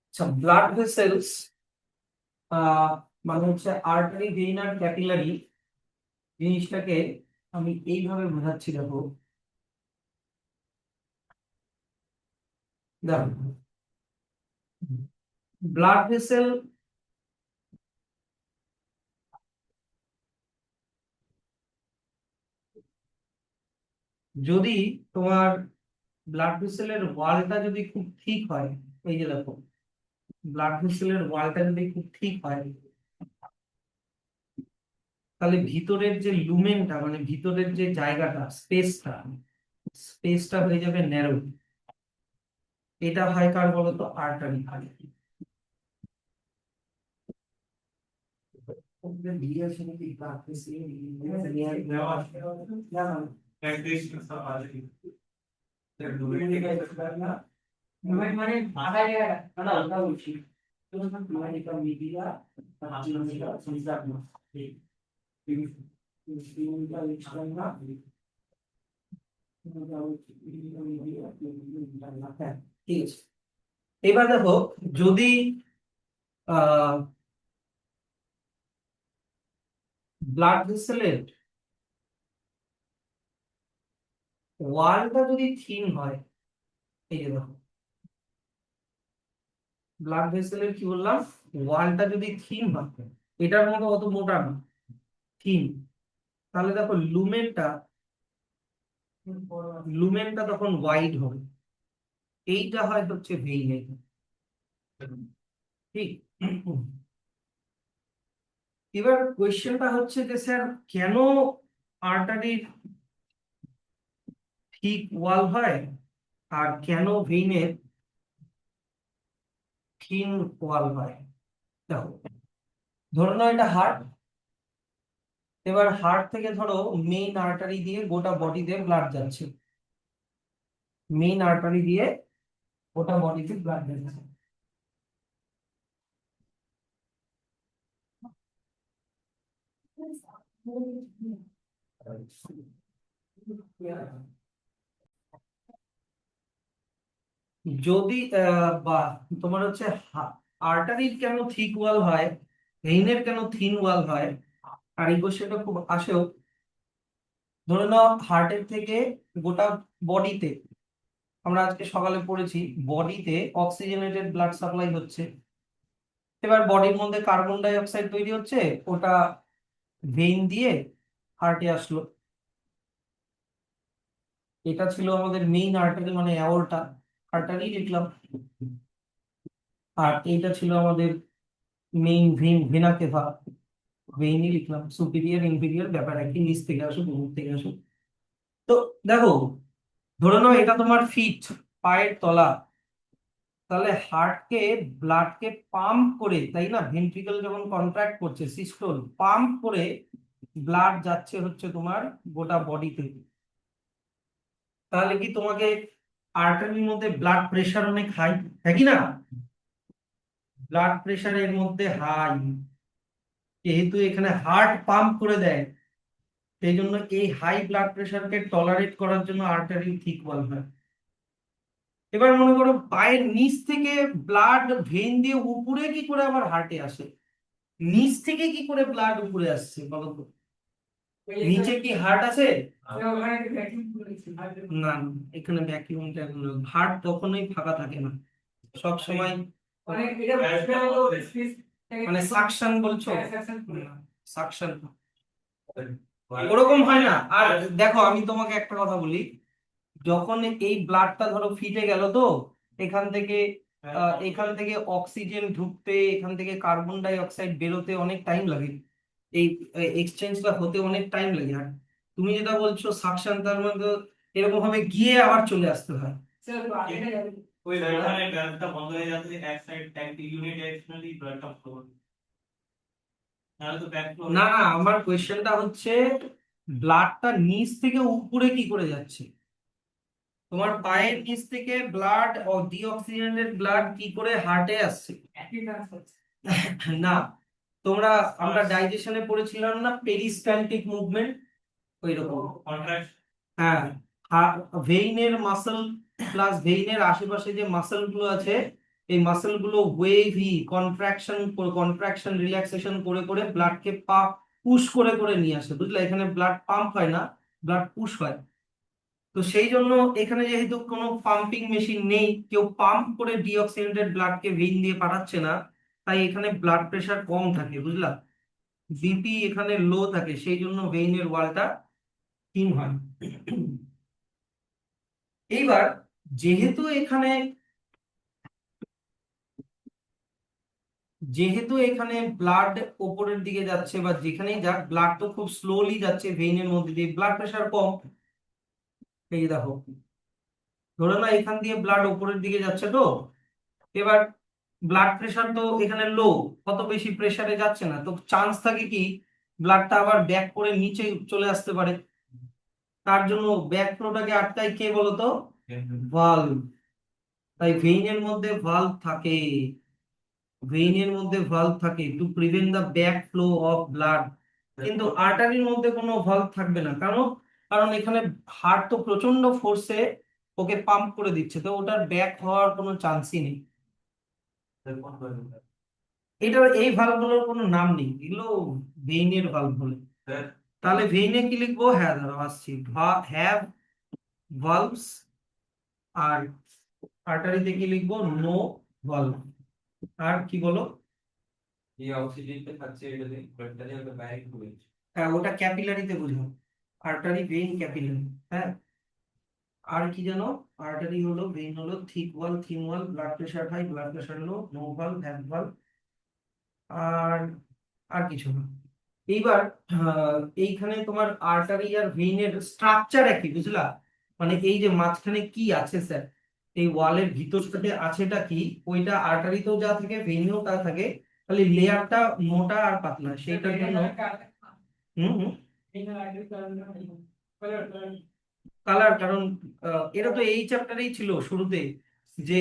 আচ্ছা, blood vessels মানে হচ্ছে আর্টারি, ভেইন আর ক্যাপিলারি জিনিসটাকে আমি এইভাবে বোঝাচ্ছি। দেখো দেখো ব্লাড ভেসেল যদি তোমার ব্লাড ভেসেলের ওয়ালটা যদি খুব ঠিক হয়, এই যে দেখো ব্লাড ভেসেলের ওয়ালটা যদি খুব ঠিক হয়, তাহলে ভিতরের যে লুমেনটা মানে ভিতরের যে জায়গাটা, স্পেসটা হয়ে যাবে ন্যারো। এটা হয় কার বলতো? আর্টারি। মানে ঠিক আছে। এবার দেখো, যদি আহ ব্লাড ভেসেলের ওয়ালটা যদি থিন হয়, এই যে দেখো ব্লাড ভেসেলের কি বললাম, ওয়ালটা যদি থিন হয়, এটার মতো অত মোটা না, থিন, তাহলে দেখো লুমেনটা তখন ওয়াইড হবে। এইটা হয় হচ্ছে ভেইন। ঠিক। এবার কোয়েশ্চেনটা হচ্ছে যে স্যার, কেন আর্টারির ঠিক ওয়াল হয় আর কেন ভেইনের থিন ওয়াল হয়? দেখো, ধরে নাও এটা হার্ট। এবার হার্ট থেকে ধরো মেইন আর্টারি দিয়ে গোটা বডিতে ব্লাড যাচ্ছে, মেইন আর্টারি দিয়ে গোটা বডিতে ব্লাড যাচ্ছে। যদি বা তোমার হচ্ছে আর্টারির কেন থিক ওয়াল হয়, ভেইনের কেন থিন ওয়াল হয়, আর এই কোশ্চেনটা খুব আসেও। ধরে নাও হার্টের থেকে গোটা বডিতে, আমরা আজকে সকালে পড়েছি, বডিতে অক্সিজেনেটেড ব্লাড সাপ্লাই হচ্ছে। এবার বডির মধ্যে কার্বন ডাই অক্সাইড তৈরি হচ্ছে, ওটা ভেইন দিয়ে হার্টে আসলো। এটা ছিল আমাদের মেইন আর্টারি মানে অ্যাওর্টা, আর্টারি লিখলাম। আর এইটা ছিল আমাদের মেইন ভেইন, ভেনা কেভা, ভেইনই লিখলাম। সুপিরিয়র ইনফিরিয়র ব্যাপার একই, নিচ থেকে আসুক উপর থেকে আসুক। তো দেখো, ধরে নাও এটা তোমার ফিট, পায়ের তলা, তাহলে হার্টকে, ব্লাডকে পাম্প করে, তাই না, ভেন্ট্রিকল যখন কন্ট্রাক্ট করছে, সিস্টোল পাম্প করে ব্লাড যাচ্ছে হচ্ছে তোমার গোটা বডিতে। তাহলে কি তোমাকে আর্টারির মধ্যে ব্লাড প্রেশার অনেক হাই, হ্যাঁ কি না? ব্লাড প্রেশার এর মধ্যে হাই, যেহেতু এখানে হার্ট পাম্প করে দেয়, সেই জন্য এই হাই ব্লাড প্রেশারকে টলারেট করার জন্য আর্টারি থিক ওয়াল হয়। এবার মনে করো পায়ের নিচ থেকে ব্লাড ভেইন দিয়ে উপরে কি করে আবার হার্টে আসে? নিচ থেকে কি করে ব্লাড উপরে আসছে বলো তো? নিচে কি হার্ট আছে? না, এখানে ভ্যাকুয়ামটা, হার্ট কখনোই ফাঁকা থাকে না, সব সময়। মানে সাকশন বলছো? সাকশন ওরকম হয় না। আর দেখো, আমি তোমাকে একটা কথা বলি, যখন এই ব্লাডটা ধরো ফিটে গেল, তো এখান থেকে এখান থেকে অক্সিজেন ঢুকতে, এখান থেকে কার্বন ডাই অক্সাইড বেরোতে অনেক টাইম লাগে, এই এক্সচেঞ্জটা হতে অনেক টাইম লাগে। আর তুমি যেটা বলছো সাকশন, তার মধ্যে এরকম ভাবে গিয়ে আবার চলে আসতে হয়। ওই ব্যালভটা বন্ধ হয়ে যাচ্ছে, এক সাইড এক ইউনিট এক্সটারনালি ব্লাডটা ফ্লো, নাহলে তো ব্যাক ফ্লো। না না, আমার কোশ্চেনটা হচ্ছে ব্লাডটা নিচ থেকে উপরে কি করে যাচ্ছে? তোমার পায়ের নিচ থেকে ব্লাড ও ডিঅক্সিজেনেটেড ব্লাড কি করে হার্টে আসছে? না, তোমরা, আমরা ডাইজেশনে পড়েছিলাম না পেরিস্টালটিক মুভমেন্ট, ওই রকম। হ্যাঁ, ভেইনের মাসল প্লাস ভেইনের আশেপাশে যে মাসল গুলো আছে, এই মাসল গুলো ওয়েভি কন্ট্রাকশন রিল্যাক্সেশন করে করে ব্লাডকে পুশ করে করে নিয়ে আসে, বুঝলে? এখানে ব্লাড পাম্প হয় না, ব্লাড পুশ হয়। তো সেই জন্য এখানে যেহেতু কোনো পাম্পিং মেশিন নেই, কেউ পাম্প করে ডিঅক্সিজেনেটেড ব্লাডকে ভেইন দিয়ে পাঠাচ্ছে না, তাই এখানে ব্লাড প্রেশার কম থাকে, বুঝলা? বিপি এখানে লো থাকে, সেই জন্য ভেইনের ওয়ালটা থিন হয়। এইবার যেহেতু এখানে যেহেতু এখানে ব্লাড ওপরের দিকে যাচ্ছে, বা যেখানেই যাক ব্লাড তো খুব স্লোলি যাচ্ছে ভেইনের মধ্যে দিয়ে, ব্লাড প্রেশার কম। এই দেখো, ধরো না এখান দিয়ে ব্লাড ওপরের দিকে যাচ্ছে তো, এবার ব্লাড প্রেশার তো এখানে লো, কত বেশি প্রেসারে যাচ্ছে না, তো চান্স থাকে কি ব্লাডটা আবার ব্যাক করে নিচে চলে আসতে পারে। তার জন্য ব্যাক ফ্লোটাকে আটকায় কে বলতো? ভালভ। তাই ভেইনের মধ্যে ভালভ থাকে, ভেইনের মধ্যে ভালভ থাকে to prevent the back flow of blood. কিন্তু আর্টারির মধ্যে কোনো ভালভ থাকবে না, কারণ কারণ এখানে হার্ট তো প্রচন্ড ফোর্সে ওকে পাম্প করে দিচ্ছে, তো ওটার ব্যাক হওয়ার কোনো চান্সই নেই। এই ভালভগুলোর কোনো নাম নেই, এগুলো ভেইনের ভালভ বলে। তাহলে ভেইনে কি লিখবো? হ্যাঁ দাঁড়াও আসছি, হ্যাভ ভালভস। আর আর্টারিতে কি লিখবো? No valve. আর কি বলো? হ্যাঁ, ওটা ক্যাপিলারিতে বুঝো, আর্টারি ভেইন ক্যাপিলারি। হ্যাঁ, আর কি জানো? আর্টারি হলো, ভেইন হলো thick wall thin wall, blood pressure high blood pressure low, no valve have valve. আর আর কিছু না। এইবার এইখানে তোমার আর্টারি আর ভেইনের স্ট্রাকচার একই, বুঝলা? মানে এই যে মাঝখানে কি আছে স্যার, এই ওয়ালের ভিতরটাতে আছেটা কি, ওইটা আর্টারিতেও যা থাকে ভেইনেও তা থাকে, খালি লেয়ারটা মোটা আর পাতলা, সেইটার জন্য। হুম হুম। কালার, কারণ এটা তো এই চ্যাপ্টারেই ছিল শুরুতে, যে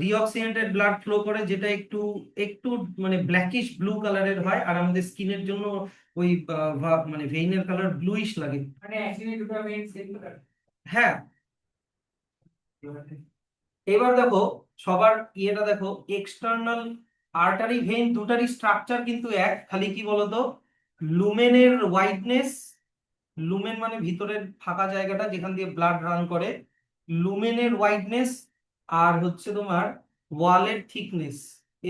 ডিঅক্সিজেনেটেড ব্লাড ফ্লো করে, যেটা একটু একটু মানে ব্ল্যাকিশ ব্লু কালারের হয়, আর আমাদের স্কিনের জন্য ওই মানে ভেইনের কালার ব্লুইশ লাগে। হ্যাঁ, এবার দেখো সবার ইয়েটা দেখো, এক্সটার্নাল আর্টারি ভেইন দুটারই স্ট্রাকচার কিন্তু এক, খালি কি বলতো, লুমেনের ওয়াইডনেস, লুমেন মানে ভিতরের ফাঁকা জায়গাটা যেখান দিয়ে ব্লাড রান করে, লুমেনের ওয়াইডনেস আর হচ্ছে তোমার ওয়ালের থিকনেস,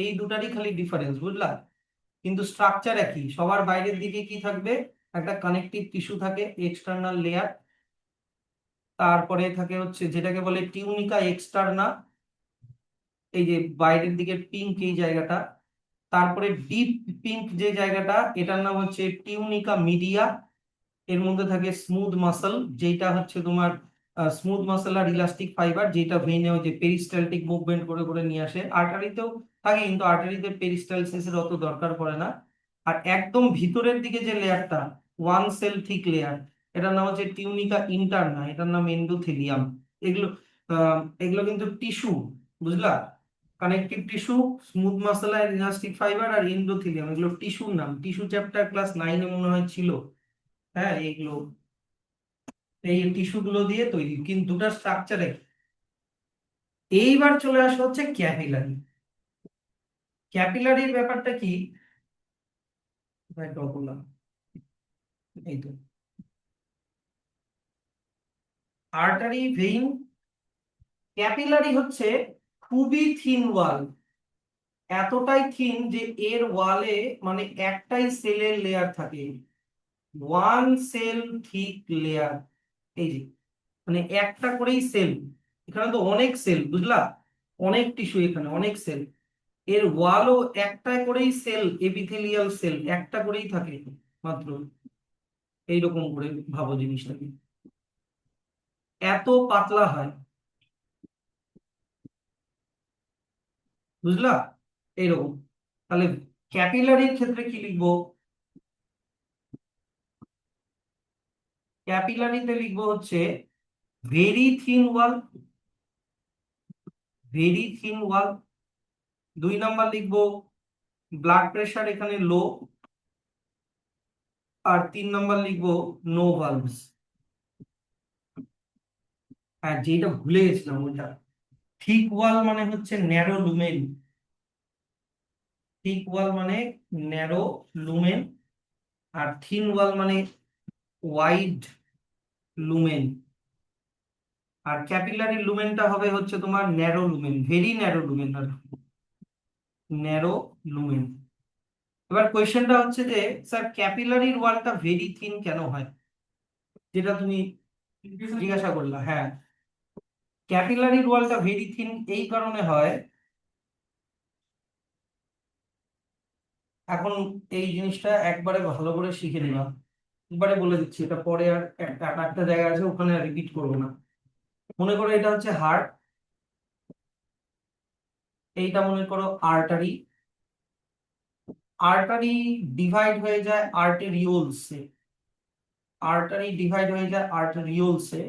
এই দুটারই খালি ডিফারেন্স, বুঝলা? কিন্তু স্ট্রাকচার একই। সবার বাইরের দিকে কি থাকবে? একটা কানেকটিভ টিস্যু থাকে, এক্সটার্নাল লেয়ার। তারপরে থাকে হচ্ছে যেটাকে বলে টিউনিকা এক্সটার্না, এই যে বাইরের দিকে পিঙ্ক এই জায়গাটা। তারপরে ডিপ পিঙ্ক যে জায়গাটা, এটার নাম হচ্ছে টিউনিকা মিডিয়া। এর মধ্যে থাকে স্মুথ মাসল, যেটা হচ্ছে তোমার স্মুথ মাসল আর ইলাস্টিক ফাইবার, যেটা ভেইনে যে পেরিস্টালটিক মুভমেন্ট করে করে নিয়ে আসে। আর্টারিতেও থাকে, কিন্তু আর্টারিতে পেরিস্টালসিসের অত দরকার পড়ে না। আর একদম ভিতরের দিকে যে লেয়ারটা, ওয়ান সেল থিক লেয়ার, এটার নাম হচ্ছে টিউনিকা ইন্টারনা, এটার নাম এন্ডোথেলিয়াম। এগুলো এগুলো কিন্তু টিস্যু, বুঝলা? কানেকটিভ টিস্যু, স্মুথ মাসল আর ইলাস্টিক ফাইবার আর এন্ডোথেলিয়াম, এগুলো টিস্যুর নাম। টিস্যু চ্যাপ্টার ক্লাস 9-এ মনে হয় ছিল। হ্যাঁ, এইগুলো এই টিস্যু গুলো দিয়ে তৈরি, কিন্তু দুটার স্ট্রাকচারে। এইবার চলে আসা হচ্ছে ক্যাপিলারি। ক্যাপিলারির ব্যাপারটা কি? বললাম, এই তো আর্টারি ভেইন। ক্যাপিলারি হচ্ছে খুবই থিন ওয়াল, এতটাই থিন যে এর ওয়ালে মানে একটাই সেলের লেয়ার থাকে, ওয়ান সেল থিক লেয়ার। এই যে মানে একটা করেই সেল, এখানে তো অনেক সেল, বুঝলা? অনেক টিস্যু, এখানে অনেক সেল। এর ওয়ালও একটা করেই সেল, এপিথেলিয়াল সেল একটা করেই থাকে মাত্র। এইরকম করে ভাবো জিনিসটাকে, এত পাতলা হয়, বুঝলা? এইরকম। তাহলে ক্যাপিলারির ক্ষেত্রে কি লিখবো? ক্যাপিলারিতে লিখবো হচ্ছে ভেরি থিন ওয়াল, ভেরি থিন ওয়াল। 2 নাম্বার লিখবো ব্লাড প্রেশার এখানে লো। আর 3 নাম্বার লিখবো নো ভালভস। হ্যাঁ, যেটা ভুলে গেছিলাম ওইটা। থিক ওয়াল মানে হচ্ছে ন্যারো লুমেন। থিক ওয়াল মানে ন্যারো লুমেন, আর থিন ওয়াল মানে ওয়াইড লুমেন। আর ক্যাপিলারি লুমেনটা হবে হচ্ছে তোমার narrow lumen, very narrow lumen আর ন্যারো লুমেন। এবার কোয়েশ্চেনটা হচ্ছে যে স্যার ক্যাপিলারির ওয়ালটা ভেরি থিন কেন হয়, যেটা তুমি জিজ্ঞাসা করলা। হ্যাঁ, ক্যাপিলারির ওয়ালটা ভেরি থিন এই কারণে হয়। এখন এই জিনিসটা একবারে ভালো করে শিখে নিবা, একবারে বলে দিচ্ছি, এটা পরে আর একটা একটা জায়গা আছে ওখানে রিপিট করবো না। মনে করো এটা হচ্ছে হার্ট, এইটা মনে করো আর্টারি। আর্টারি ডিভাইড হয়ে যায় আর্টেরিওলসে, আর্টারি ডিভাইড হয়ে যায় আর্টেরিওলসে,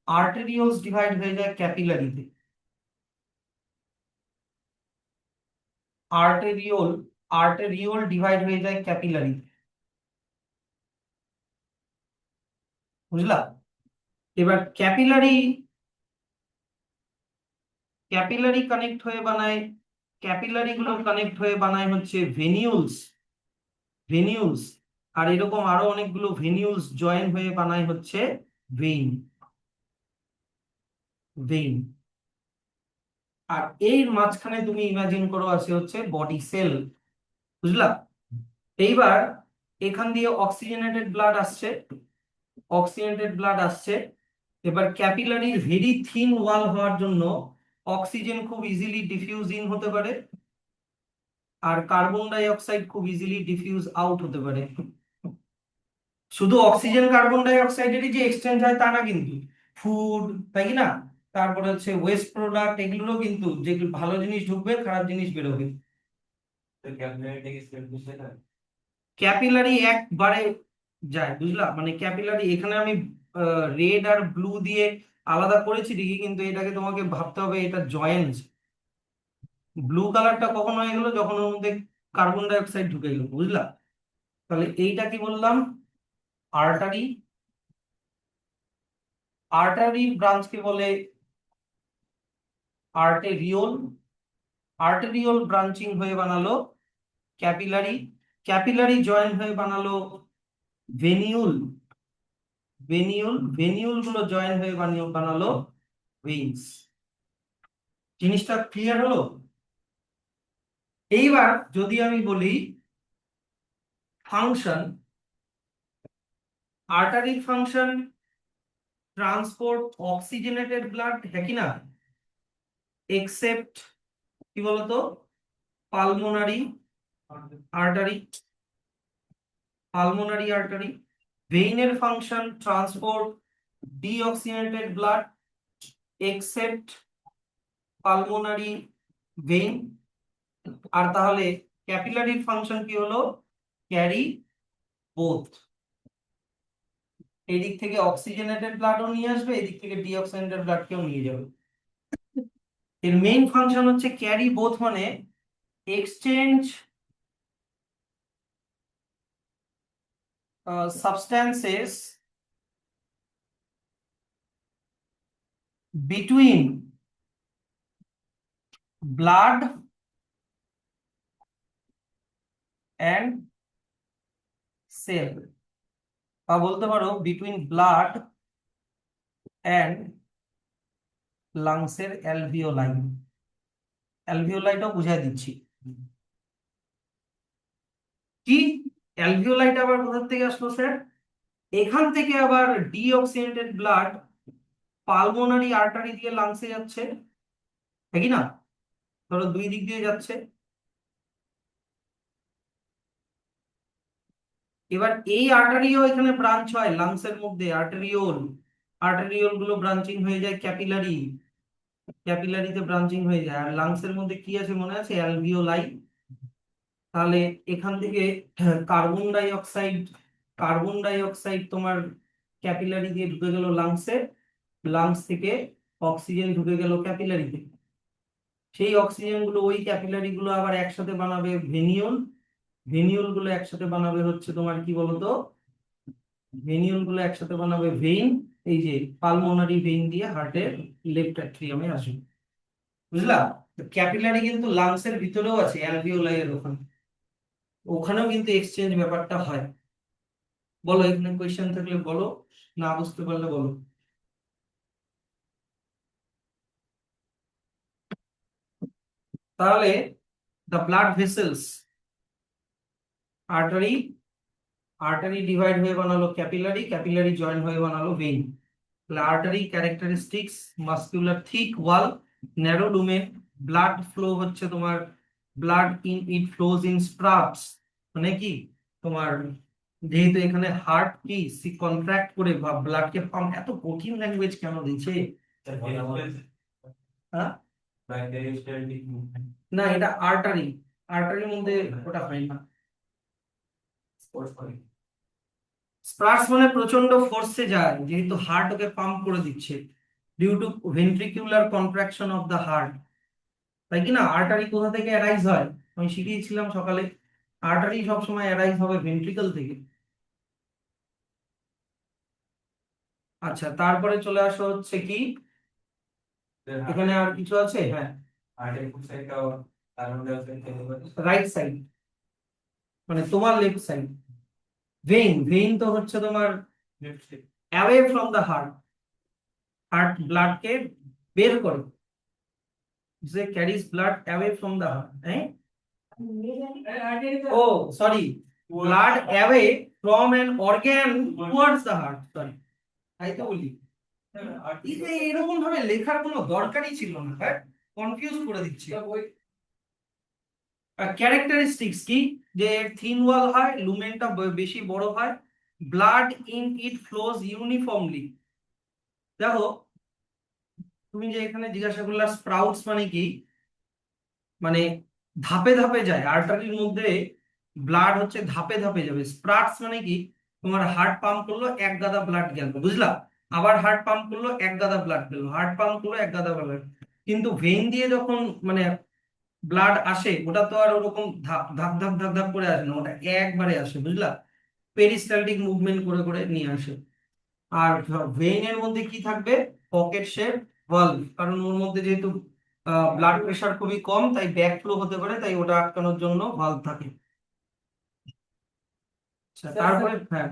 আর্টেরিওলস ডিভাইড হয়ে যায় ক্যাপিলারিতে। আর্টেরিওল আর্টেরিওল ডিভাইড হয়ে যায় ক্যাপিলারিতে, বুঝলা? এবার ক্যাপিলারি ক্যাপিলারি কানেক্ট হয়ে বানায়, ক্যাপিলারি গুলো কানেক্ট হয়ে বানায় হচ্ছে ভেনিউলস, ভেনিউলস। আর এরকম আরো অনেকগুলো ভেনিউলস জয়েন হয়ে বানায় হচ্ছে ভেইন, ভেইন। আর এর মাঝখানে তুমি ইমাজিন করো আছে হচ্ছে বডি সেল, বুঝলা? এইবার এখান দিয়ে অক্সিজেনেটেড ব্লাড আসছে, অক্সিজেনেটেড ব্লাড আসছে। এবার ক্যাপিলারির ভেরি থিন ওয়াল হওয়ার জন্য অক্সিজেন খুব ইজিলি ডিফিউজ ইন হতে পারে, আর কার্বন ডাই অক্সাইড খুব ইজিলি ডিফিউজ আউট হতে পারে। শুধু অক্সিজেন কার্বন ডাই অক্সাইডেরই যে এক্সচেঞ্জ হয় তা না কিন্তু, ফুড, তাই কি না? তারপরে হচ্ছে ওয়েস্ট প্রোডাক্ট, এগুলো কিন্তু যেগুলো ভালো জিনিস ঢুকবে খারাপ জিনিস বেরোবে। ক্যাপিলারি একবারে যায়, বুঝলা? মানে ক্যাপিলারি এখানে আমি রেড আর ব্লু দিয়ে আলাদা করেছি ঠিকই, কিন্তু এটাকে তোমাকে ভাবতে হবে এটা জয়েন্ট। ব্লু কালারটা কখন হয়ে গেল, যখন ওর মধ্যে কার্বন ডাই অক্সাইড ঢুকে গেল, বুঝলা? তাহলে এইটা কি বললাম? আর্টারি। আর্টারি ব্রাঞ্চকে বলে আর্টেরিওল, আর্টেরিওল ব্রাঞ্চিং হয়ে বানালো ক্যাপিলারি, ক্যাপিলারি জয়েন হয়ে বানালো ভেনিউল, ভেনিউল, ভেনিউল গুলো জয়েন হয়ে বানালো ভেইনস। জিনিসটা ক্লিয়ার হলো? এইবার যদি আমি বলি ফাংশন, আর্টারির ফাংশন ট্রান্সপোর্ট অক্সিজেনেটেড ব্লাড, হ্যাঁ কি না? এক্সেপ্ট কি বলতো পালমোনারি আর্টারি, পালমোনারি আর্টারি। ভেইনের function transport deoxygenated blood except pulmonary vein. আর তাহলে ক্যাপিলারির ফাংশন কি হলো? ক্যারি বোথ, এই দিক থেকে অক্সিজেনেটেড ব্লাডও নিয়ে আসবে, এদিক থেকে ডিঅক্সিজেনেটেড ব্লাডকেও নিয়ে যাবে। এর মেইন ফাংশন হচ্ছে ক্যারি বোথ, মানে exchange substances between blood and cell, বা বলতে পারো বিটুইন ব্লাড অ্যান্ড লাংসের অ্যালভিওলাই। অ্যালভিওলাইটাও বুঝাই দিচ্ছি কি। অ্যালভিওলাইটা আবার কোথা থেকে আসলো স্যার? এখান থেকে আবার ডিঅক্সিজেনেটেড ব্লাড পালমোনারি আর্টারি দিয়ে লাংসে যাচ্ছে, তাই কি না? ধরো দুই দিক দিয়ে যাচ্ছে। এবার এই আর্টারিও এখানে ব্রাঞ্চ হয় লাংসের মধ্যে, আর্টেরিওল, আর্টেরিওল গুলো ব্রাঞ্চিং হয়ে যায় ক্যাপিলারি, ক্যাপিলারিতে ব্রাঞ্চিং হয়ে যায়। আর লাংসের মধ্যে কি আছে মনে আছে? অ্যালভিওলাই। তাহলে এখান থেকে carbon die oxide, carbon die oxide তোমার ক্যাপিলারি দিয়ে ঢুকে গেল লাংসে, লাংস থেকে অক্সিজেন ঢুকে গেল ক্যাপিলারিতে। সেই অক্সিজেন গুলো ওই ক্যাপিলারি গুলো আবার একসাথে বানাবে ভেনিউল, ভেনিউল গুলো একসাথে বানাবে হচ্ছে তোমার কি বলতো, ভেনিউল গুলো একসাথে বানাবে ভেইন। এই যে পালমোনারি ভেইন দিয়ে হার্টের লেফট অ্যাট্রিয়ামে আসবে, বুঝলা? ক্যাপিলারি কিন্তু লাংস এর ভিতরেও আছে, অ্যালভিওলাই এর ওখানে, ওখানেও কিন্তু এক্সচেঞ্জ ব্যাপারটা হয়। বলো, এখানে কোয়েশ্চেন থাকলে বলো, না বুঝতে পারলে বলো। তাহলে the blood vessels, artery, artery divide হয়ে বানালো ক্যাপিলারি, ক্যাপিলারি জয়েন হয়ে বানালো ভেইন। তাহলে artery characteristics, muscular thick wall, narrow lumen, blood flow হচ্ছে তোমার, blood in it flows in spurts, মানে কি তোমার, যেহেতু এখানে হার্ট কি কন্ট্রাক্ট করে বা ব্লাডকে পাম্প, এত কঠিন ল্যাঙ্গুয়েজ কেন দিচ্ছে? হ্যাঁ, না এটা আর্টারি, আর্টারির মধ্যে ওটা হয় না। স্পার্স মানে প্রচন্ড ফোর্সে যায়, যেহেতু হার্ট ওকে পাম্প করে দিচ্ছে, due to ventricular contraction of the heart, তাই কি না? আর্টারি কোথা থেকে অ্যারাইজ হয়? আমি শিখিয়েছিলাম সকালে, আর্টারি সবসময় অ্যারাইজ হবে ভেন্ট্রিকল থেকে। আচ্ছা, তারপরে চলে আসো হচ্ছে কি, এখানে আর কিছু আছে? হ্যাঁ, রাইট সাইড, মানে তোমার লেফট সাইড। ভেইন, ভেইন তো হচ্ছে তোমার away from the heart, heart ব্লাডকে বের করে, যে carries blood away from the heart, হ্যাঁ। ও sorry, blood away from an organ towards the heart, sorry, তাই তো বলি। এরকম ভাবে লেখার কোনো দরকারই ছিল না, হ্যাঁ, কনফিউজ করে দিচ্ছি। ক্যারেক্টারিস্টিক্স কি, যে থিন ওয়াল হয়, লুমেনটা বেশি বড় হয়, blood in it flows uniformly. দেখো, তুমি যে এখানে জিজ্ঞাসা করলা স্প্রাউটস মানে কি, মানে ধাপে ধাপে যায়, আর্টারির মধ্যে ব্লাড হচ্ছে ধাপে ধাপে যাবে। স্প্রাটস মানে কি, তোমার হার্ট পাম্প করলো এক গাদা ব্লাড গেল, বুঝলা, আবার হার্ট পাম্প করলো এক গাদা ব্লাড গেল, হার্ট পাম্প করলো এক গাদা ব্লাড। কিন্তু ভেইন দিয়ে যখন মানে ব্লাড আসে, ওটা তো আর ওরকম ধাপ ধাপ ধাপ ধাপ ধাপ করে আসে না, ওটা একবারে আসে, বুঝলা, পেরিস্টালটিক মুভমেন্ট করে করে নিয়ে আসে। আর ভেইনের মধ্যে কি থাকবে? পকেট শেপ ভালভ, কারণ ওর মধ্যে যেহেতু ব্লাড প্রেশার খুবই কম, তাই ব্যাক ফ্লো হতে পারে, তাই ওটা আটকানোর জন্য ভালভ থাকে। আচ্ছা, তারপরে হ্যাঁ,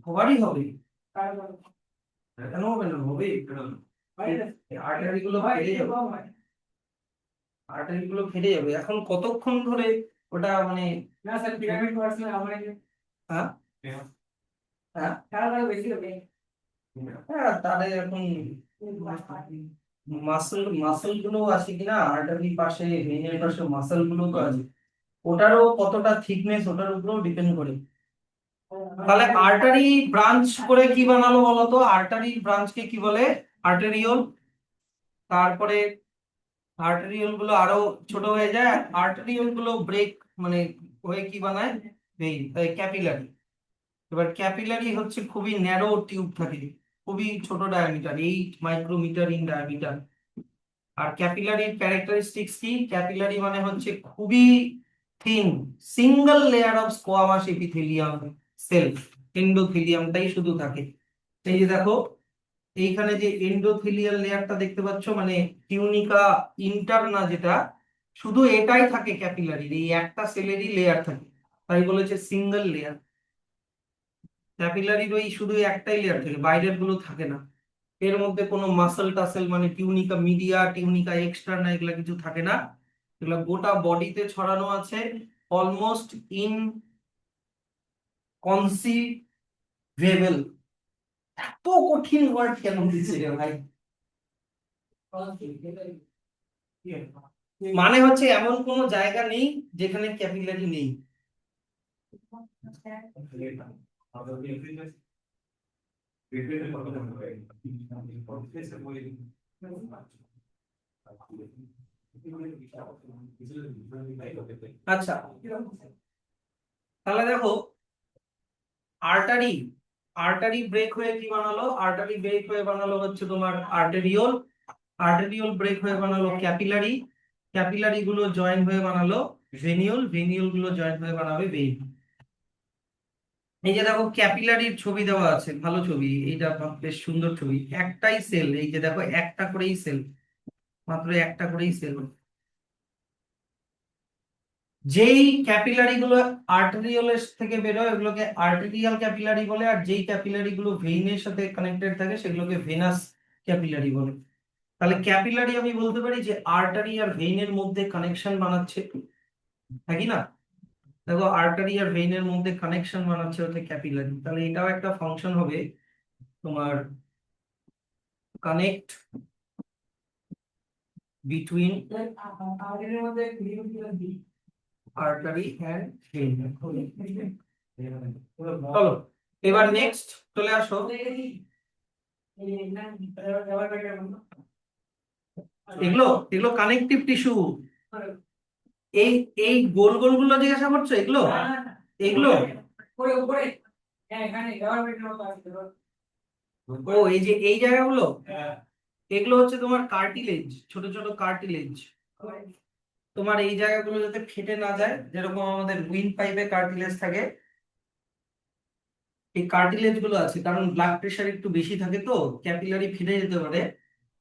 সবারই হবে, কেন হবে না? হবে, আর্টারি গুলো ফেটে যাবে, আর্টারি গুলো ফেটে যাবে। এখন কতক্ষণ ধরে ওটা মানে, হ্যাঁ হ্যাঁ হ্যাঁ, তাহলে এখন মাসল গুলো আছে কিনা আর্টারির পাশে, ভেইনের পাশে মাসল গুলো তো আছে, ওটারও কতটা থিকনেস ওটার উপরেও ডিপেন্ড করে। তাহলে আর্টারি ব্রাঞ্চ করে কি বানালো বলতো? আর্টারি ব্রাঞ্চকে কি বলে? আর্টেরিওল। তারপরে আর্টেরিওল গুলো আরো ছোট হয়ে যায়, আর্টেরিওল গুলো ব্রেক মানে হয়ে কি বানায়? Vein, capillary. এবার ক্যাপিলারি হচ্ছে খুবই ন্যারো টিউব থাকে, খুবই ছোট ডায়ামিটার, 8 মাইক্রোমিটার ইন ডায়ামিটার। আর ক্যাপিলারির ক্যারেক্টারিস্টিক্স কি? ক্যাপিলারি মানে হচ্ছে খুবই thin, single layer of squamous epithelium cell, এন্ডোথেলিয়ামটাই শুধু থাকে। এই যে দেখো, এইখানে যে এন্ডোথেলিয়াল লেয়ারটা দেখতে পাচ্ছ, মানে টিউনিকা ইন্টারনা, যেটা শুধু এটাই থাকে ক্যাপিলারির, এই একটা সেলেরই লেয়ার থাকে, তাই বলেছে সিঙ্গেল লেয়ার। ক্যাপিলারির ওই শুধু একটাই লেয়ার থাকে, বাইরের গুলো থাকে না। এর মধ্যে কোনো মাসল টাসেল মানে টিউনিকা মিডিয়া, টিউনিকা এক্সটার্না, এগুলা কিছু থাকে না। এগুলো গোটা বডিতে ছড়ানো আছে, অলমোস্ট ইনকনসিভেবল। এত কঠিন ওয়ার্ড কেন দিচ্ছে রে ভাই? মানে হচ্ছে এমন কোন জায়গা নেই যেখানে ক্যাপিলারি নেই। আচ্ছা, তাহলে দেখো, আর্টারি, আর্টারি ব্রেক হয়ে কি বানালো? আর্টারি ব্রেক হয়ে বানালো হচ্ছে তোমার আর্টেরিওল, আর্টেরিওল ব্রেক হয়ে বানালো ক্যাপিলারি, ক্যাপিলারি গুলো জয়েন হয়ে বানালো ভেনিউল, ভেনিউল গুলো জয়েন হয়ে বানাবে ভেইন। এই যে দেখো ক্যাপিলারির ছবি দেওয়া আছে, ভালো ছবি, এইটা বেশ সুন্দর ছবি। একটাই সেল, এই যে দেখো একটা করেই সেল, মাত্র একটা করেই সেল। যেই ক্যাপিলারি গুলো আর্টেরিওলের থেকে বেরোয় ওগুলোকে আর্টেরিয়াল ক্যাপিলারি বলে, আর যেই ক্যাপিলারি গুলো ভেইনের সাথে কানেক্টেড থাকে সেগুলোকে ভেনাস ক্যাপিলারি বলে। তাহলে ক্যাপিলারি আমি বলতে পারি যে আর্টারি আর ভেইনের মধ্যে কানেকশন বানাচ্ছে, হ্যাঁ কি না? দেখো আর্টারি আর ভেইনের মধ্যে কানেকশন বানাচ্ছে হচ্ছে ক্যাপিলারি। তাহলে এটাও একটা ফাংশন হবে তোমার, connect between artery and vein. চলো এবার নেক্সট চলে আসো, এগুলো এগুলো কানেকটিভ টিস্যু। এই এই গোল গোল গুলো জিজ্ঞাসা করছো, এগুলো এগুলো ও এই যে এই জায়গাগুলো, এগুলো হচ্ছে তোমার কার্টিলেজ, ছোট ছোট কার্টিলেজ। তোমার এই জায়গাগুলো যাতে ফেটে না যায়, যেরকম আমাদের উইন্ড পাইপে কার্টিলেজ থাকে, এই কার্টিলেজ গুলো আছে। কারণ ব্লাড প্রেশার একটু বেশি থাকে তো ক্যাপিলারি ফেটে যেতে পারে।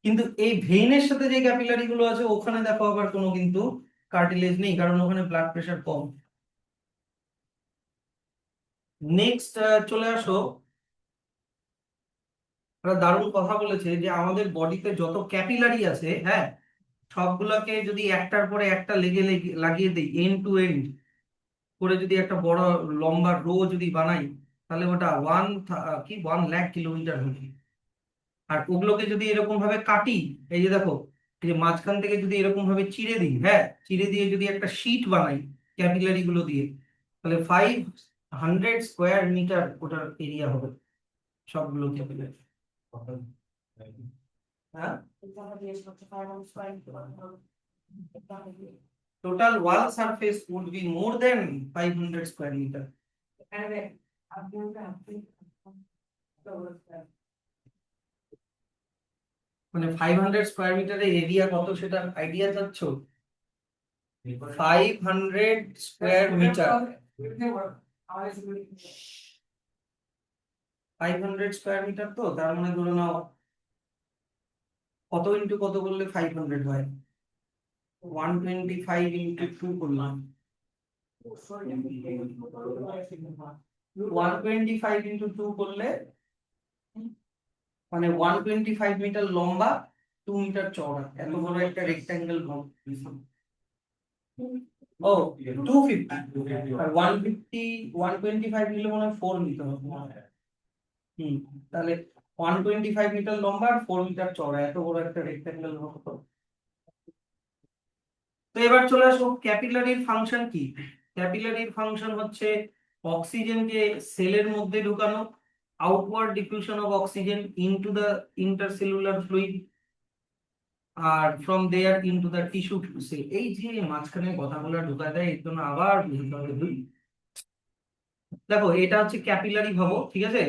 কিন্তু এই ভেইনের সাথে যে ক্যাপিলারি গুলো আছে ওখানে দেখো আবার কোনো কিন্তু কার্টিলেজ নেই, কারণ ওখানে ব্লাড প্রেশার কম। নেক্সট চলে আসো, একটা দারুণ কথা বলেছে যে আমাদের বডিতে যত ক্যাপিলারি আছে, হ্যাঁ, সবগুলোকে যদি একটার পরে একটা লেগে লেগে লাগিয়ে দিই, এন্ড টু এন্ড করে যদি একটা বড় লম্বা রো যদি বানাই, তাহলে ওটা 1 লাখ কিলোমিটার হবে। আর ওগুলোকে যদি এরকম ভাবে কাটি, এই যে দেখো, এই যে মাঝখান থেকে যদি এরকম ভাবে চিড়ে দিই, হ্যাঁ, চিড়ে দিয়ে যদি একটা শীট বানাই ক্যাপিলারি গুলো দিয়ে, তাহলে 500 স্কোয়ার মিটার ওটার এরিয়া হবে, সবগুলো ক্যাপিলারি। হ্যাঁ, total wall surface would be more than 500 square meter. মানে 500 স্কোয়ার মিটারের এরিয়া কত সেটা আইডিয়া চাচ্ছ? 500 স্কোয়ার মিটার, 500 স্কোয়ার মিটার, তো তার মানে ধরে নাও কত ইন্টু কত করলে 500 হয়, 125 ইন্টু 2 করলাম, 125 ইন্টু 2 করলে মানে 125 মিটার লম্বা, 2 মিটার চওড়া, এত বড় একটা রেক্টাঙ্গেল ঘর। ও 250, আর 150, 125 নিলে মনে হয় 4 নিতে হবে। হুম, তাহলে 125 মিটার লম্বা আর 4 মিটার চওড়া, এত বড় একটা রেক্টাঙ্গেল ঘর। তো এবার চলে আসো ক্যাপিলারির ফাংশন কি। ক্যাপিলারির ফাংশন হচ্ছে অক্সিজেনকে সেলের মধ্যে ঢুকানো, outward diffusion of oxygen into the intercellular fluid, আর from there into the tissue cell. এই যে মাঝখানে কথাগুলো ঢুকায় দেয়, এর জন্য আবার বুঝতে হবে দুই। দেখো এটা হচ্ছে ক্যাপিলারি ভাবো, ঠিক আছে?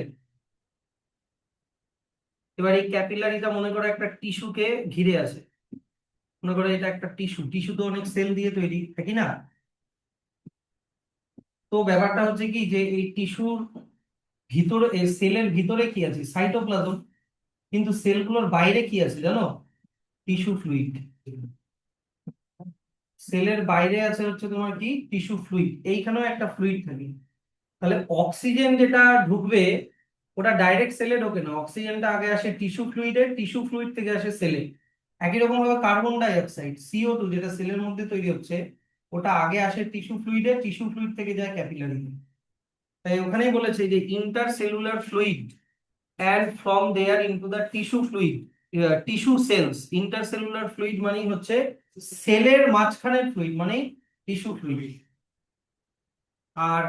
এবার এই ক্যাপিলারিটা মনে করো একটা টিস্যুকে ঘিরে আছে, মনে করো এটা একটা টিস্যু, টিস্যু তো অনেক সেল দিয়ে তৈরি, তাই কি না? তো ব্যাপারটা হচ্ছে কি যে এই টিস্যুর ভিতরে, সেলের ভিতরে কি আছে? সাইটোপ্লাজম। কিন্তু সেলগুলোর বাইরে কি আছে জানো? Tissue fluid. সেলের বাইরে আছে হচ্ছে তোমার কি, টিস্যু ফ্লুইড। এইখানেও একটা ফ্লুইড থাকে। তাহলে অক্সিজেন যেটা ঢুকবে ওটা ডাইরেক্ট সেলে ঢোকে না, অক্সিজেনটা আগে আসে টিস্যু ফ্লুইডে, টিস্যু ফ্লুইড থেকে আসে সেলে। একই রকম ভাবে কার্বন ডাই অক্সাইড CO2 যেটা সেলের মধ্যে তৈরি হচ্ছে, ওটা আগে আসে টিস্যু ফ্লুইডে, টিস্যু ফ্লুইড থেকে যায় ক্যাপিলারি। তাই ওখানেই বলেছে যে intercellular fluid and from there into the tissue fluid, tissue cells। Intercellular fluid মানেই হচ্ছে সেলের মাঝখানের ফ্লুইড, মানে টিস্যু ফ্লুইড। আর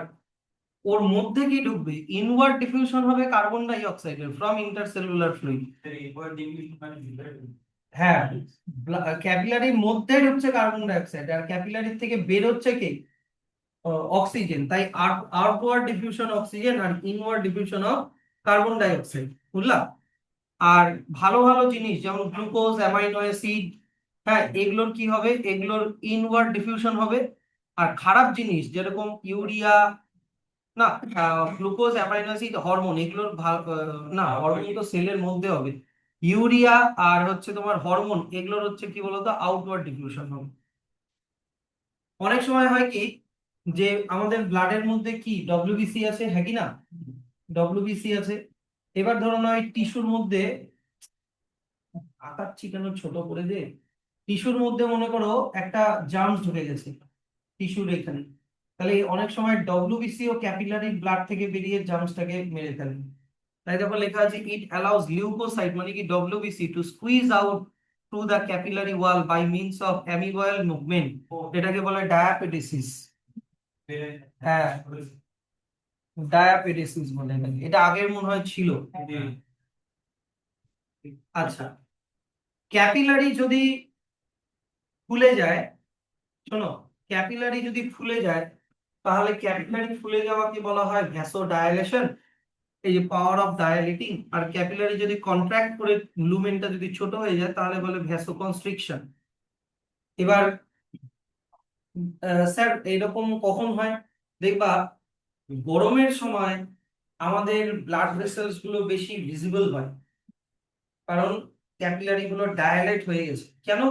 ওর মধ্যে কি ঢুকবে? ইনওয়ার্ড ডিফিউশন হবে কার্বন ডাই অক্সাইডের ফ্রম ইন্টারসেলুলার ফ্লুইড। হ্যাঁ, ক্যাপিলারির মধ্যে ঢুকছে কার্বন ডাই অক্সাইড, আর ক্যাপিলারির থেকে বের হচ্ছে কি? অক্সিজেন। তাই আউটওয়ার্ড ডিফিউশন অক্সিজেন আর inward diffusion of carbon dioxide, বুঝলা? আর ভালো ভালো জিনিস যেমন গ্লুকোজ, অ্যামাইনো অ্যাসিড, হ্যাঁ, এগুলোর কি হবে, এগুলোর ইনওয়ার্ড ডিফিউশন হবে। আর খারাপ জিনিস যেরকম ইউরিয়া, না গ্লুকোজ, অ্যামাইনো অ্যাসিড, হরমোন, এগুলোর না হরমোন তো সেলের মধ্যে হবে। ইউরিয়া আর হচ্ছে তোমার হরমোন, এগুলোর হচ্ছে কি বলতো আউটওয়ার্ড ডিফিউশন হবে। অনেক সময় হয় কি যে আমাদের ব্লাডের মধ্যে কি ডব্লিউবিসি আছে, হ্যাঁ কি না, ডব্লিউবিসি আছে। এবার ধরো না ওই টিস্যুর মধ্যে, আকার চিকানো ছোট করে দে, টিস্যুর মধ্যে মনে করো একটা জার্মস ঢুকে গেছে টিস্যুর এখানে, তাহলে অনেক সময় ডব্লিউবিসি ও ক্যাপিলারি ব্লাড থেকে বেরিয়ে জার্মসটাকে মেরে ফেলে। তাই দেখো লেখা আছে ইট অ্যালাউজ লিউকোসাইট মানে কি WBC to squeeze out through the capillary wall by means of amoeboid movement, এটাকে বলে ডায়াপেটিসিস। হ্যাঁ, ডায়াপেটিসিস বলে এটাকে, এটা আগের মনে হয় ছিল। আচ্ছা, ক্যাপিলারি যদি ফুলে যায়, শোনো, ক্যাপিলারি যদি ফুলে যায় তাহলে ক্যাপিলারি ফুলে যাওয়াকে বলা হয় ভ্যাসোডাইলেশন, এই যে পাওয়ার অফ ডায়ালেটিং। আর ক্যাপিলারি যদি কন্ট্রাক্ট করে লুমেনটা যদি ছোট হয়ে যায় তাহলে বলে ভ্যাসোকনস্ট্রিকশন। এবার স্যার এরকম কখন হয়, দেখবা গরমের সময় আমাদের ব্লাড ভেসেলস গুলো বেশি ভিজিবল হয়, কারণ ক্যাপিলারি গুলো ডায়ালেট হয়ে গেছে। কেন?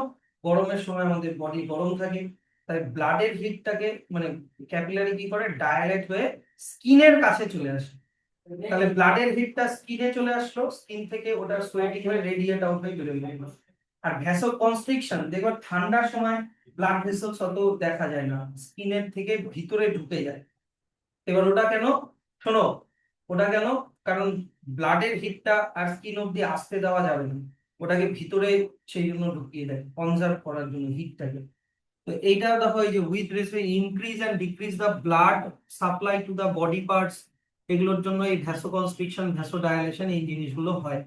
গরমের সময় আমাদের বডি গরম থাকে, তাই ব্লাডের হিটটাকে মানে ক্যাপিলারি কি করে ডায়ালেট হয়ে স্কিনের কাছে চলে আসে। তাহলে ব্লাডের হিটটা স্কিনে চলে আসলো, স্কিন থেকে ওটা সোয়েটিং হয়ে রেডিয়েট আউট হয়ে বেরোয় গেল। আর ভ্যাসো কনস্ট্রিকশন দেখো ঠান্ডার সময় ব্লাড ভেসেলস অত দেখা যায় না, স্কিনের থেকে ভিতরে ঢুকে যায়। এবার ওটা কেন, শোনো, ওটা কেন, কারণ ব্লাডের হিটটা আর স্কিন অব্দি আসতে দেওয়া যাবে না, ওটাকে ভিতরে সেই জন্য ঢুকিয়ে দেয় কনজার্ভ করার জন্য হিটটাকে। তো এইটা দেখো এই যে with respect increase and decrease the blood supply to the body parts, এগুলোর জন্য এই ভ্যাসোকনস্ট্রিকশন ভ্যাসোডাইলেশন এই জিনিসগুলো হয়।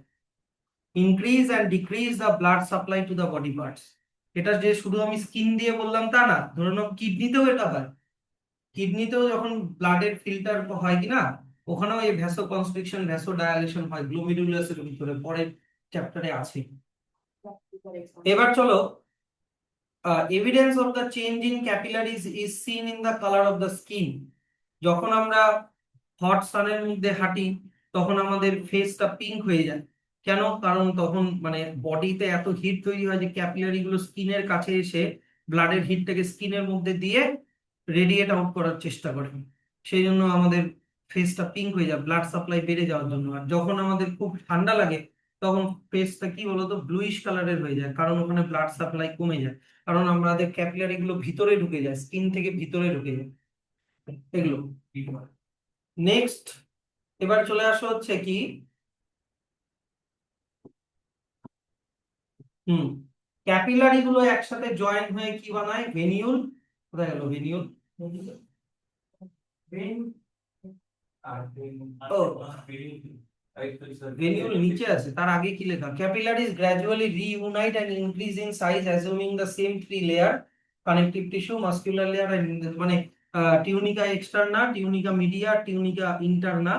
Increase and decrease the blood supply to the body parts, এটা যে শুধু আমি স্কিন দিয়ে বললাম তা না, ধরে নাও কিডনিতেও এটা হয়। কিডনিতেও যখন ব্লাডের ফিল্টার হয় কিনা, ওখানেও এই ভ্যাসোকনস্ট্রিকশন ভ্যাসোডাইলেশন হয়, গ্লোমেরুলাসের ভিতরে পরের চ্যাপ্টারে আছে। এবার চলো, evidence of the change in capillaries is seen in the colour of the skin. যখন আমরা হট সানের মধ্যে হাঁটি তখন আমাদের ফেসটা পিঙ্ক হয়ে যায়। কেন? কারণ তখন মানে বডিতে এত হিট তৈরি হয় যে ক্যাপিলারি গুলো স্কিনের কাছে এসে ব্লাডের হিটটাকে স্কিনের মধ্যে দিয়ে রেডিয়েট আউট করার চেষ্টা করে, সেই জন্য আমাদের ফেসটা পিঙ্ক হয়ে যায় ব্লাড সাপ্লাই বেড়ে যাওয়ার জন্য। আর যখন আমাদের খুব ঠান্ডা লাগে তখন ফেসটা কি বলতো ব্লুইশ কালারের হয়ে যায়, কারণ ওখানে ব্লাড সাপ্লাই কমে যায়, কারণ আমাদের ক্যাপিলারি গুলো ভিতরে ঢুকে যায়, স্কিন থেকে ভিতরে ঢুকে যায়। এগুলো নেক্সট, এবার চলে আসো হচ্ছে কি, হুম, ক্যাপিলারি গুলো একসাথে জয়েন হয়ে কি বানায়, ভেনিউল। কোথায় গেল ভেনিউল? ও, ভেনিউল নিচে আছে, তার আগে কি লেখা, capillaries gradually reunite and increase in size assuming the same three layer connective tissue muscular layer মানে tunica externa, tunica media, tunica interna,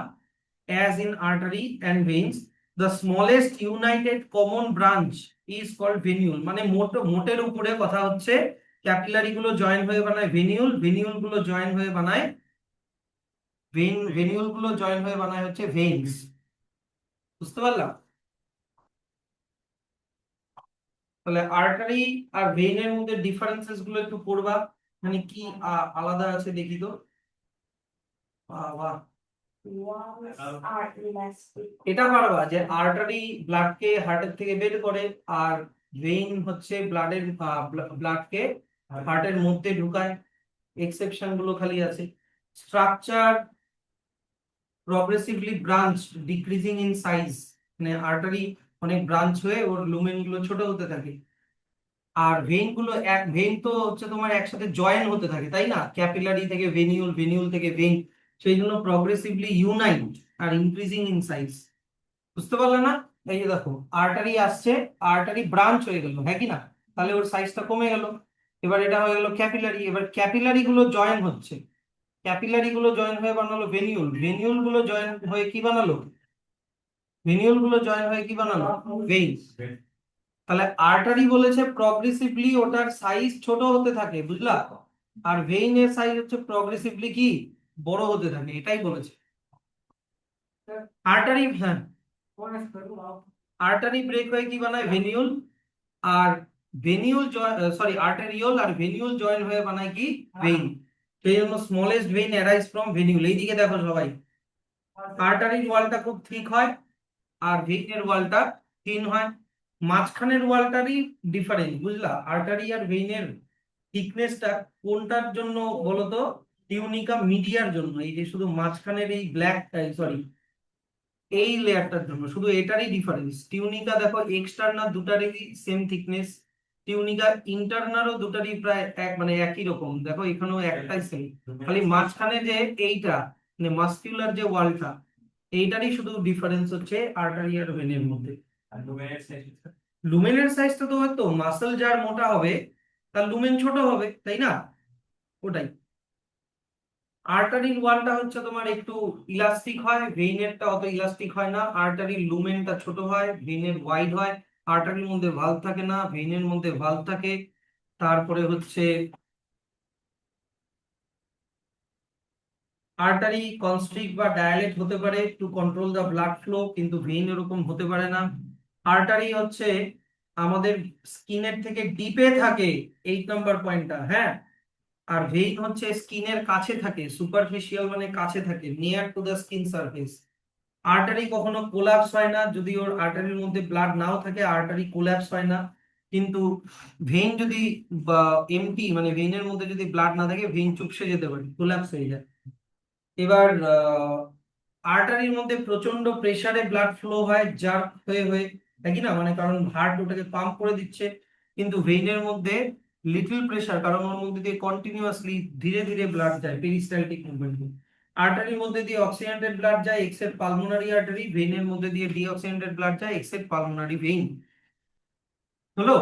as in artery and veins. The smallest united common branch is called venule, মানে মোটের উপরে কথা হচ্ছে capillary গুলো join হয়ে বানায় ভেনিউল, ভেনিউল গুলো জয়েন হয়ে বানায় ভেনিউল গুলো জয়েন হয়ে বানায় হচ্ছে ভেইনস। বুঝতে পারলাম? তাহলে আর্টারি আর ভেইনের মধ্যে ডিফারেন্সেস গুলো একটু পড়বা, মানে কি আলাদা আছে দেখি তো। বাহ, এটা পারবা যে আর্টারি ব্লাডকে হার্টের থেকে বের করে, আর ভেইন হচ্ছে ব্লাডকে হার্টের মধ্যে ঢুকায়। এক্সেপশন গুলো খালি আছে। Structure progressively branch decreasing in size, মানে আর্টারি অনেক ব্রাঞ্চ হয়ে ওর লুমেন গুলো ছোট হতে থাকে। আর ভেইন গুলো ভেইন তো হচ্ছে তোমার একসাথে জয়েন হতে থাকে, তাই না, ক্যাপিলারি থেকে ভেনিউল, ভেনিউল থেকে ভেইন, সেই জন্য প্রগ্রেসিভলি ইউনাইট আর ইনক্রিজিং ইন সাইজ। বুঝতে পারলে না? এই যে দেখো আর্টারি আসছে, আর্টারি ব্রাঞ্চ হয়ে গেল, হ্যাঁ কি না, তাহলে ওর সাইজটা কমে গেল। এবার এটা হয়ে গেল ক্যাপিলারি, এবার ক্যাপিলারি গুলো জয়েন হচ্ছে, ক্যাপিলারি গুলো জয়েন হয়ে বানালো ভেনিউল, ভেনিউল গুলো জয়েন হয়ে কি বানালো, ভেনিউল গুলো জয়েন হয়ে কি বানালো, ভেইন। তাহলে আর্টারি বলেছে প্রগ্রেসিভলি ওটার সাইজ ছোট হতে থাকে, বুঝলা? আর ভেইনের সাইজ হচ্ছে প্রগ্রেসিভলি কি বড় হতে থাকে, এটাই বলেছে। আর্টারি, হ্যাঁ, আর্টারি ব্রেক হয়ে কি বানায় ভেনিউল, আর ভেনিউল সরি আর্টেরিওল আর ভেনিউল জয়েন হয়ে বানায় কি ভেইন। সেই জন্য স্মলেস্ট ভেইন অ্যারাইজ ফ্রম ভেনিউল। এইদিকে দেখো সবাই, আর্টারির ওয়ালটা খুব থিক হয় আর ভেইনের ওয়ালটা থিন হয়। মাঝখানের ওয়ালটারই ডিফারেন্স, বুঝলা? আর্টারি আর ভেইনের থিকনেসটা কোনটার জন্য বলতো? টিউনিকা মিডিয়ার জন্য। এই যে শুধু মাঝখানের এই ব্ল্যাক, সরি এই লেয়ারটার জন্য, শুধু এটারই ডিফারেন্স। টিউনিকা দেখো এক্সটার্নাল দুটারই সেম থিকনেস, টিউনিকা ইন্টারনালও দুটারই প্রায় এক, মানে একই রকম। দেখো এখানেও একটাই সেম, খালি মাঝখানে যে এইটা মানে মাস্কুলার যে ওয়ালটা, এইটারই শুধু ডিফারেন্স হচ্ছে আর্টারি আর ভেনের মধ্যে। লুমেনের সাইজটা তো হয়তো মাসল যার মোটা হবে তার লুমেন ছোট হবে, তাই না? ওটাই। আর্টারির ওয়ালটা হচ্ছে তোমার একটু ইলাস্টিক হয়, ভেইনেরটা অত ইলাস্টিক হয় না। আর্টারির লুমেনটা ছোট হয়, ভেইনের ওয়াইড হয়। আর্টারির মধ্যে ভালভ থাকে না, ভেইনের মধ্যে ভালভ থাকে। তারপরে হচ্ছে আর্টারি কনস্ট্রিক্ট বা ডায়ালেট হতে পারে to control the blood flow, কিন্তু ভেইন এরকম হতে পারে না। আর্টারি হচ্ছে আমাদের স্কিনের থেকে ডিপে থাকে, 8 নম্বর পয়েন্টটা, হ্যাঁ। আর ভেইন হচ্ছে স্কিনের কাছে থাকে, সুপারফিশিয়াল মানে কাছে থাকে, near to the skin surface. Artery কখনো কোলাপস হয় না, যদি ওর আর্টারির মধ্যে ব্লাড নাও থাকে আর্টারি কোলাপস হয় না। কিন্তু ভেইন যদি বা এমটি মানে ভেইনের মধ্যে যদি ব্লাড না থাকে ভেইন চুপসে যেতে পারে, কোলাপস হয়ে যায়। এবার আর্টারির মধ্যে প্রচন্ড প্রেসারে ব্লাড ফ্লো হয়, জার্ক হয়ে হয়ে, দেখি না, মানে কারণ হার্ট ওটাকে পাম্প করে দিচ্ছে। কিন্তু ভেইনের মধ্যে লিটল প্রেসার, কারণ ওর মধ্যে দিয়ে কন্টিনিউয়াসলি ধীরে ধীরে ব্লাড যায়, পেরিস্টালটিক মুভমেন্ট। আর্টারির মধ্যে দিয়ে অক্সিজেনেটেড ব্লাড যায় এক্সেপ্ট পালমোনারি আর্টারি, ভেইনের মধ্যে দিয়ে ডিঅক্সিজেনেটেড ব্লাড যায় এক্সেপ্ট পালমোনারি ভেইন। হলো?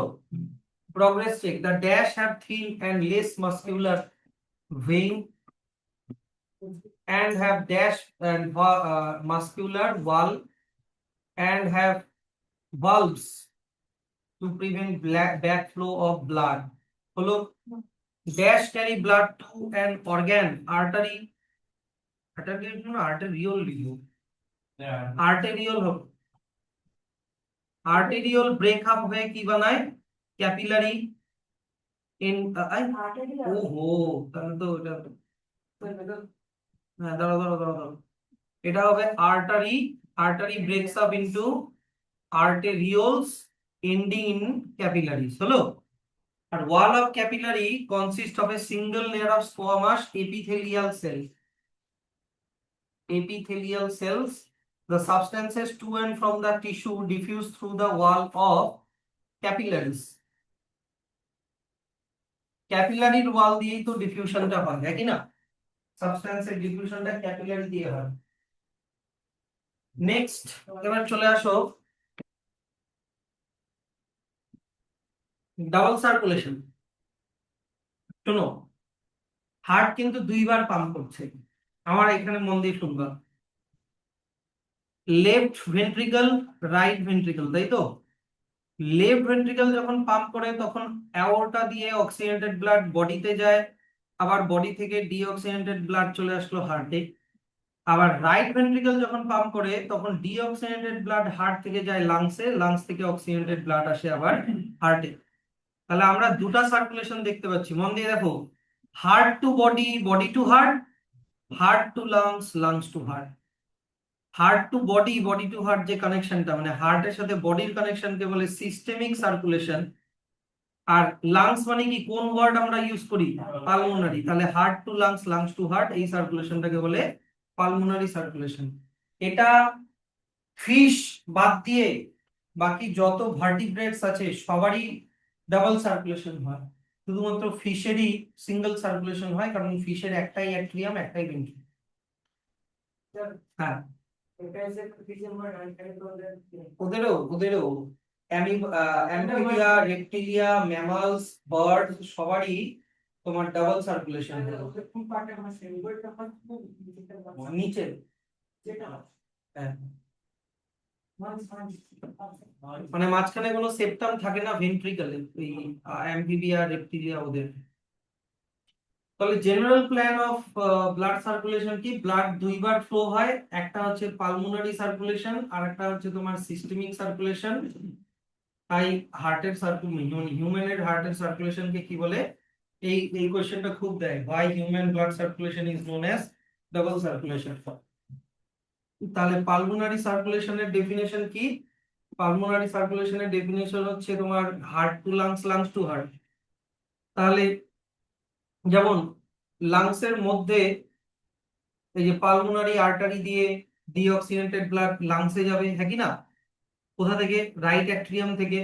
Progress check, the dash have thin and less muscular vein and have dash and muscular wall and have valves to prevent backflow of blood. হলো? Dash carry blood to an organ, artery, arteriole লিখবো, arteriole হবে, arteriole break up হয়ে কি বানায় capillary in, ওহো, তাহলে তো এটা, হ্যাঁ দাঁড়াও দাঁড়াও দাঁড়াও দাঁড়াও, এটা হবে artery, artery ব্রেকস up into arterioles ending in capillaries, হলো? আর wall of capillary consists of a single layer of squamous epithelial cells. Epithelial cells, the substances to and from the tissue diffuse through the wall of capillaries. ক্যাপিলারির ওয়াল দিয়েই তো ডিফিউশনটা হয়, নাকি না? সাবস্টেন্সের ডিফিউশনটা capillary দিয়ে হয়। Next, এবার চলে আসো ডাবল সার্কুলেশন। শোনো, হার্ট কিন্তু দুইবার পাম্প করছে, আমার এখানে মন দিয়ে শুনবা। লেফট ভেন্ট্রিকল, রাইট ভেন্ট্রিকল, তাই তো? লেফট ভেন্ট্রিকল যখন পাম্প করে তখন অ্যাওর্টা দিয়ে অক্সিজেনেটেড ব্লাড বডিতে যায়, আবার বডি থেকে ডিঅক্সিজেনেটেড ব্লাড চলে আসলো হার্টে। আবার রাইট ভেন্ট্রিকল যখন পাম্প করে তখন ডিঅক্সিজেনেটেড ব্লাড হার্ট থেকে যায় লাংসে, লাংস থেকে অক্সিজেনেটেড ব্লাড আসে আবার হার্টে। তাহলে আমরা দুটা সার্কুলেশন দেখতে পাচ্ছি, মন দিয়ে দেখো। Heart to body, body to heart, heart to lungs, lungs to heart. Heart to body, body to heart যে কানেকশনটা, মানে হার্টের সাথে বডির কানেকশনকে বলে সিস্টেমিক সার্কুলেশন। আর লাংস মানে কি, কোন ওয়ার্ড আমরা ইউজ করি? পালমোনারি। তাহলে heart to lungs, lungs to heart, এই সার্কুলেশনটাকে বলে পালমোনারি সার্কুলেশন। এটা ফিশ বাদ দিয়ে বাকি যত ভার্টিব্রেটস আছে সবারই ডাবল সার্কুলেশন হয়, শুধুমাত্র ফিশেরই সিঙ্গেল সার্কুলেশন হয়, কারণ ফিশের একটাই অ্যাট্রিয়াম একটাই ভেন্ট্রিকল। হ্যাঁ, ওদেরও ওদেরও অ্যাম্ফিবিয়া, রেপ্টিলিয়া, ম্যামালস, বার্ড সবারই তোমার ডাবল সার্কুলেশন। নিচে, হ্যাঁ মানে মাঝখানে কোনো সেপ্টাম থাকে না ভেন্ট্রিকলে, এই অ্যাম্ফিবিয়া রেপ্টিলিয়া ওদের। তাহলে general plan of blood circulation কি, ব্লাড দুইবার ফ্লো হয়, একটা হচ্ছে পালমোনারি সার্কুলেশন আর একটা হচ্ছে তোমার সিস্টেমিক সার্কুলেশন। তাই হার্টের সার্কুলেশন, হিউম্যানের হার্টের সার্কুলেশনকে কি বলে, এই কোশ্চেনটা খুব দেয়, why human blood circulation is known as double circulation. তাহলে পালমোনারি সার্কুলেশনের ডেফিনেশন কি, পালমোনারি সার্কুলেশনের ডেফিনেশন হচ্ছে তোমার heart to lungs, lungs to heart. তাহলে যেমন লাংসের মধ্যে এই যে পালমোনারি আর্টারি দিয়ে ডিঅক্সিজেনেটেড ব্লাড লাংসে যাবে, হ্যাঁ কি না? কোথা থেকে? রাইট অ্যাট্রিয়াম থেকে,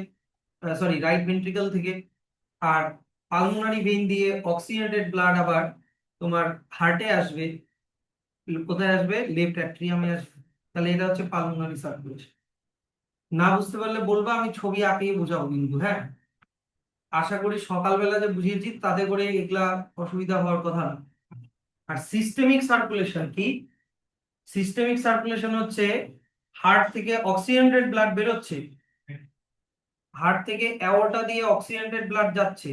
সরি রাইট ভেন্ট্রিকল থেকে। আর পালমোনারি ভেইন দিয়ে অক্সিজেনেটেড ব্লাড আবার তোমার হার্টে আসবে, কোথায় আসবে? লেফট অ্যাট্রিয়ামে আসবে। তাহলে এটা হচ্ছে পালমোনারি সার্কুলেশন। না বুঝতে পারলে বলবা, আমি ছবি আঁকিয়ে বোঝাবো কিন্তু, হ্যাঁ। আশা করি সকালবেলা যে বুঝিয়েছি তাতে করে এগুলা অসুবিধা হওয়ার কথা না। আর সিস্টেমিক সার্কুলেশন কি, সিস্টেমিক সার্কুলেশন হচ্ছে হার্ট থেকে অক্সিজেনেটেড ব্লাড বেরোচ্ছে, হার্ট থেকে অ্যাওর্টা দিয়ে অক্সিজেনেটেড ব্লাড যাচ্ছে,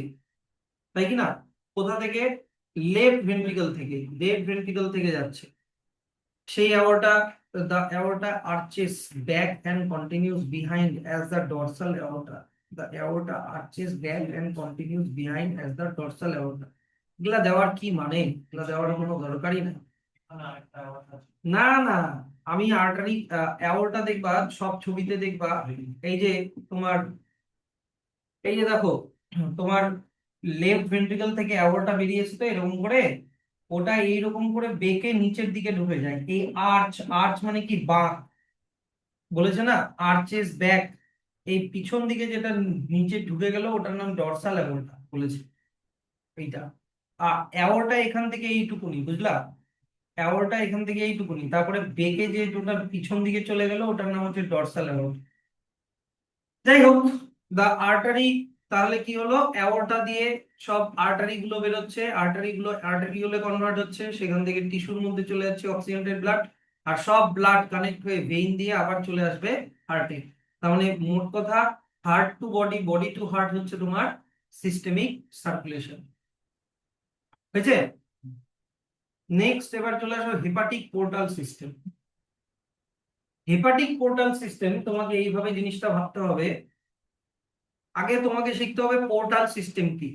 তাই কি না? কোথা থেকে? লেফট ভেন্ট্রিকল থেকে, লেফট ভেন্ট্রিকল থেকে যাচ্ছে। সেই aorta, the aorta arches back and continues behind as the dorsal aorta. The aorta arches back and continues behind as the dorsal aorta. এগুলা দেওয়ার কি মানে? এগুলা দেওয়ার কোনো দরকারই নেই। না না, আমি আর্টারি অ্যাওর্টা দেখবা সব ছবিতে দেখবা, এই যে তোমার, এই যে দেখো তোমার লেফট ভেন্ট্রিকল থেকে অ্যাওর্টা বেরিয়েছে তো এরকম করে, ওটা এইরকম করে বেঁকে নিচের দিকে ঢুকে যায়। এই আর্চ, আর্চ মানে কি? বাঁক, বলেছে না আর্চেস ব্যাক, এই পিছন দিকে যেটা নিচে ঢুকে গেল ওটার নাম ডরসাল অ্যাওর্টা বলেছে, এইটা। আর অ্যাওর্টা এখান থেকে এইটুকুনি, বুঝলা? অ্যাওর্টা এখান থেকে এইটুকুনি, তারপরে বেঁকে যে ওটা পিছন দিকে চলে গেল ওটার নাম হচ্ছে ডরসাল অ্যাওর্টা। যাই হোক, দা আর্টারি, তাহলে কি হলো, অ্যাওর্টা দিয়ে সব আর্টারি গুলো বেরোচ্ছে, আর্টারি গুলো আর্টারিওলে কনভার্ট হচ্ছে, সেখান থেকে টিস্যুর মধ্যে চলে যাচ্ছে অক্সিজেনেটেড ব্লাড, আর সব ব্লাড কানেক্ট হয়ে ভেইন দিয়ে আবার চলে আসবে হার্টে। তার মানে মোট কথা, heart to body, body to heart হচ্ছে তোমার সিস্টেমিক সার্কুলেশন। হয়েছে? নেক্সট এবার চলে আসো hepatic portal system. Hepatic portal system তোমাকে এইভাবে জিনিসটা ভাবতে হবে, আগে তোমাকে শিখতে হবে পোর্টাল সিস্টেম কি,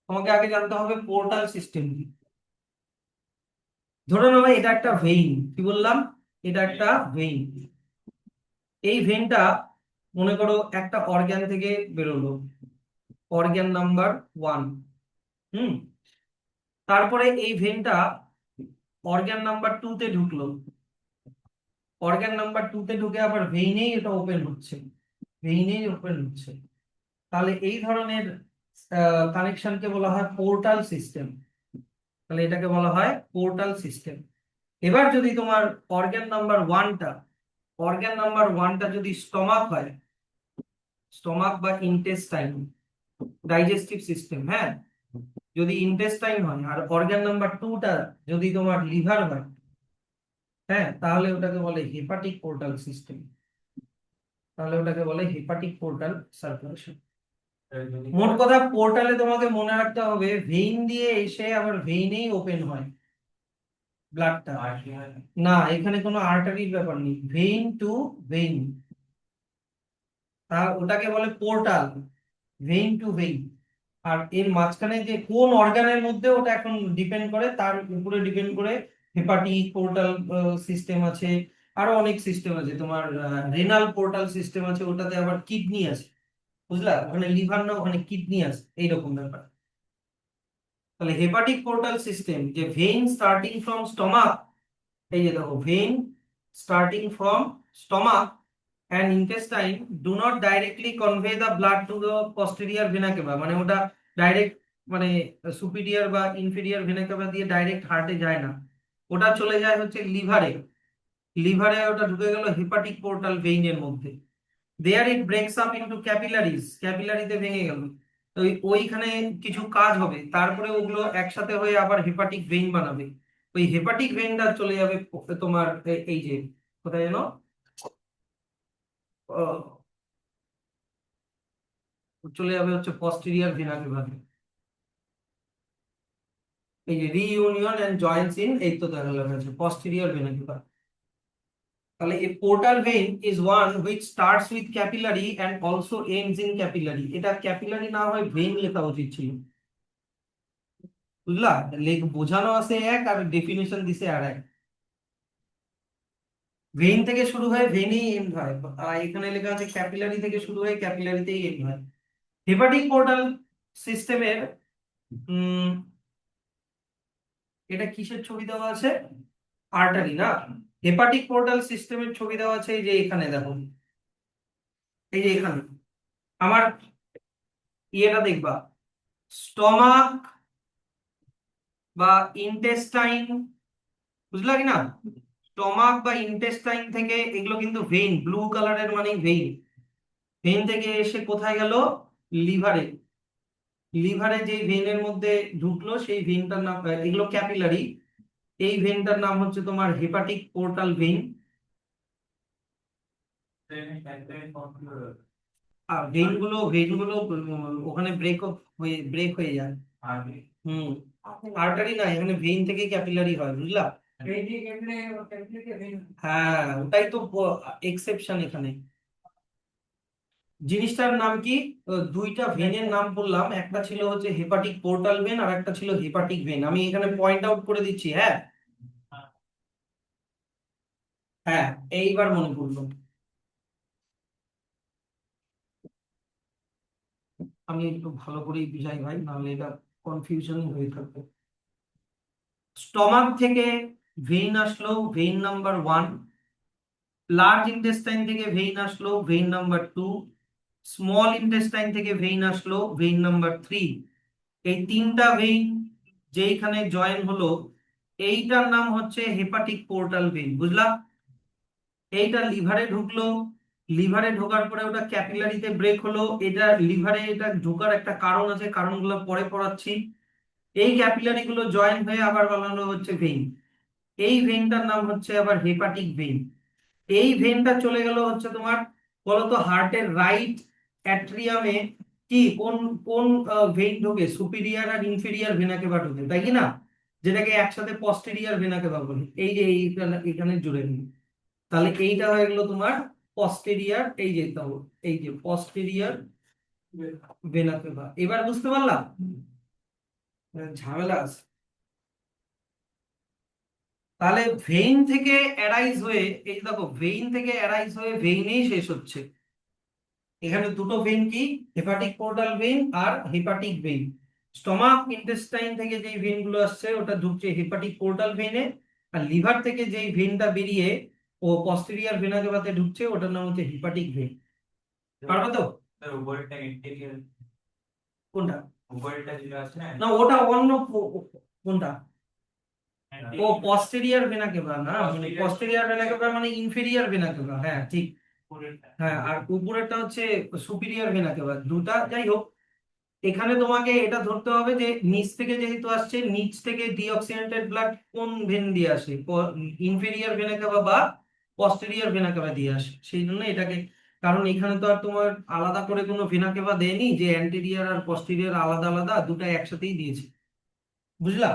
তোমাকে আগে জানতে হবে পোর্টাল সিস্টেম কি। ধরে নাও এটা একটা ভেইন, কি বললাম? এটা একটা ভেইন। এই ভেইনটা মনে করো একটা অর্গান থেকে বেরোলো, অর্গান নাম্বার 1। হুম। তারপরে এই ভেইনটা অর্গান নাম্বার 2 তে ঢুকলো, অর্গান নাম্বার 2 তে ঢুকে আবার ভেইনেই এটা ওপেন হচ্ছে, ভেইনেই ওপেন হচ্ছে। তাহলে এই ধরনের কানেকশনকে বলা হয় পোর্টাল সিস্টেম। তাহলে এটাকে বলা হয় পোর্টাল সিস্টেম। এবার যদি তোমার অর্গান নাম্বার ওয়ানটা, অর্গান নাম্বার ওয়ানটা যদি স্টমাক হয়, স্টমাক বা ইন্টেস্টাইন, ডাইজেস্টিভ সিস্টেম, হ্যাঁ, যদি ইন্টেস্টাইন হয়, আর অর্গান নাম্বার টুটা যদি তোমার লিভার হয়, হ্যাঁ, তাহলে ওটাকে বলে হেপাটিক পোর্টাল সিস্টেম। তাহলে ওটাকে বলে হেপাটিক পোর্টাল সার্কুলেশন। মোট কথা পোর্টালে তোমাকে মনে রাখতে হবে ভেইন দিয়ে এসে আবার ভেইনেই ওপেন হয় ব্লাডটা। না, এখানে কোনো আর্টারির ব্যাপার নেই, ভেইন টু ভেইন, তা ওটাকে বলে পোর্টাল, ভেইন টু ভেইন। আর এর মাঝখানে যে কোন অর্গানের মধ্যে, ওটা এখন ডিপেন্ড করে, তার উপরে ডিপেন্ড করে হেপাটিক পোর্টাল সিস্টেম আছে, আরো অনেক সিস্টেম আছে, তোমার রেনাল পোর্টাল সিস্টেম আছে, ওটাতে আবার কিডনি আছে, বুঝলা? ওখানে লিভার না, ওখানে কিডনি আছে, এইরকম ব্যাপার। তাহলে হেপাটিক পোর্টাল সিস্টেম, যে ভেইন স্টার্টিং ফ্রম স্টমাক, এই যে দেখো vein starting from stomach and intestine do not directly convey the blood to the posterior vena cava, মানে ওটা ডাইরেক্ট, মানে সুপিরিয়র বা ইনফেরিয়র ভেনা কাভা দিয়ে ডাইরেক্ট হার্টে যায় না, ওটা চলে যায় হচ্ছে লিভারে, লিভারে ওটা ঢুকে গেল হেপাটিক পোর্টাল ভেইনের মধ্যে। দেয়ার ইট ব্রেকস আপ ইনটু ক্যাপিলারিজ, ক্যাপিলারিতে ভেঙে গেল, তো ওইখানে কিছু কাজ হবে, তারপরে ওগুলো একসাথে হয়ে আবার হেপাটিক ভেইন বানাবে। ওই হেপাটিক ভেইনটা চলে যাবে তোমার এই যে কোথায় যেন, চলে যাবে হচ্ছে পস্টেরিয়র ভেনা কেভাতে। এই যে রিইউনিয়ন এন্ড জয়েন্টস ইন, এই তো দেখা যাচ্ছে পস্টেরিয়র ভেনা কেভা। তাহলে এই portal vein is one which starts with capillary and also ends in capillary. এটা ক্যাপিলারি না হয় ভেইন লেখা উচিত ছিল, বুঝলা? লেখ বোঝানো আছে এক আর ডেফিনেশন দিছে আর এক। ভেইন থেকে শুরু হয় ভেইনেই এন্ড হয়, আর এখানে লেখা আছে ক্যাপিলারি থেকে শুরু হয় ক্যাপিলারিতেই এন্ড হয়। হেপাটিক পোর্টাল সিস্টেমের এটা কিসের ছবি দেওয়া আছে? আর্টারি না? হেপাটিক পোর্টাল সিস্টেমের ছবি দেওয়া আছে এই যে এখানে দেখো, এই যে এখানে আমার ইয়েটা দেখবা, স্টমাক বা ইন্টেস্টাইন, বুঝলা কি না? স্টমাক বা ইন্টেস্টাইন থেকে, এগুলো কিন্তু ভেইন, ব্লু কালারের মানে ভেইন। ভেইন থেকে এসে কোথায় গেল? লিভারে। লিভারে যে ভেইনের মধ্যে ঢুকলো সেই ভেইনটার নাম, এগুলো ক্যাপিলারি, এই ভেইনটার নাম হচ্ছে তোমার হেপাটিক পোর্টাল ভেইন। আর ভেইন গুলো ওখানে ব্রেক হয়ে যায়। হুম, আর্টারি না, এখানে ভেইন থেকে ক্যাপিলারি হয়, বুঝলা? হ্যাঁ, ওটাই তো এক্সেপশন এখানে। জিনিসটার নাম কি? দুইটা ভেনের নাম বললাম, একটা ছিল হচ্ছে হেপাটিক পোর্টাল ভেন আর একটা ছিল হেপাটিক ভেন। আমি এখানে পয়েন্ট আউট করে দিচ্ছি, হ্যাঁ। হ্যাঁ, এইবার মনে পড়লো। আমি একটু ভালো করেই বুঝাই ভাই, নাহলে এটা কনফিউশন হয়ে থাকবে। স্টমাক থেকে ভেইন আসলো, ভেইন নাম্বার 1। লার্জ ইন্টেস্টাইন থেকে ভেইন আসলো, ভেইন নাম্বার 2। স্মল ইন্টেস্টাইন থেকে ভেইন আসলো, ভেইন নাম্বার 3। এই তিনটা ভেইন যেইখানে জয়েন হলো, এইটার নাম হচ্ছে হেপাটিক পোর্টাল ভেইন, বুঝলা? এইটা লিভারে ঢুকলো, লিভারে ঢোকার পরে ওটা ক্যাপিলারিতে ব্রেক হলো। এটা লিভারে এটা ঢোকার একটা কারণ আছে, কারণগুলো পরে পড়াচ্ছি। এই ক্যাপিলারি গুলো জয়েন হয়ে আবার বানানো হচ্ছে ভেইন। এই ভেইনটার নাম হচ্ছে আবার হেপাটিক ভেইন। এই ভেইনটা চলে গেল হচ্ছে তোমার, বলতো হার্টের রাইট অ্যাট্রিয়ামে কি কোন কোন ভেইন ঢোকে? সুপিরিয়র আর ইনফেরিয়র ভেনা কেভা ঢোকে, তাই কি না? যেটাকে একসাথে পস্টেরিয়র ভেনা কেভা বলি। এই যে এখানে জুড়ে নিই, তাহলে এইটা হয়ে গেল তোমার পস্টেরিয়র, এই যে দেখো, এই যে পস্টেরিয়র ভেনা কেভা। এবার বুঝতে পারলাম? ঝামেলা আছে। তাহলে ভেইন থেকে অ্যারাইজ হয়ে, এই যে দেখো, ভেইন থেকে অ্যারাইজ হয়ে ভেইনেই শেষ হচ্ছে। এখানে দুটো ভেইন কি, হেপাটিক পোর্টাল ভেইন আর হেপাটিক ভেইন। স্টমাক ইন্টেস্টাইন থেকে যেই ভেইন গুলো আসছে ওটা ঢুকছে হেপাটিক পোর্টাল ভেইনে, আর লিভার থেকে যেই ভেইনটা বেরিয়ে ও পস্টেরিয়র ভেনা কেভাতে ঢুকছে ওটার নাম হচ্ছে হেপাটিক ভেইন। পারবে তো? কোনটা? না, ওটা অন্য কোনটা? ও পস্টেরিয়র ভেনা কেভা না, মানে পস্টেরিয়র ভেনা কেভা মানে ইনফেরিয়র ভেনা কেভা, হ্যাঁ ঠিক। হ্যাঁ, আর উপরেরটা হচ্ছে সুপিরিয়র ভেনা কেভা, দুটা যাই হোক। এখানে তোমাকে এটা ধরতে হবে যে নিচ থেকে যেহেতু আসছে, নিচ থেকে ডিঅক্সিজেনেটেড ব্লাড কোন ভেন দিয়ে আসে? ইনফেরিয়র ভেনা কেভা বা পস্টেরিয়র ভেনা কেভা দিয়ে আসে, সেই জন্য এটাকে, কারণ এখানে তো আর তোমার আলাদা করে কোনো ভেনা কেভা দেয়নি যে অ্যান্টেরিয়র আর পস্টেরিয়র আলাদা আলাদা, দুটো একসাথেই দিয়েছে, বুঝলা?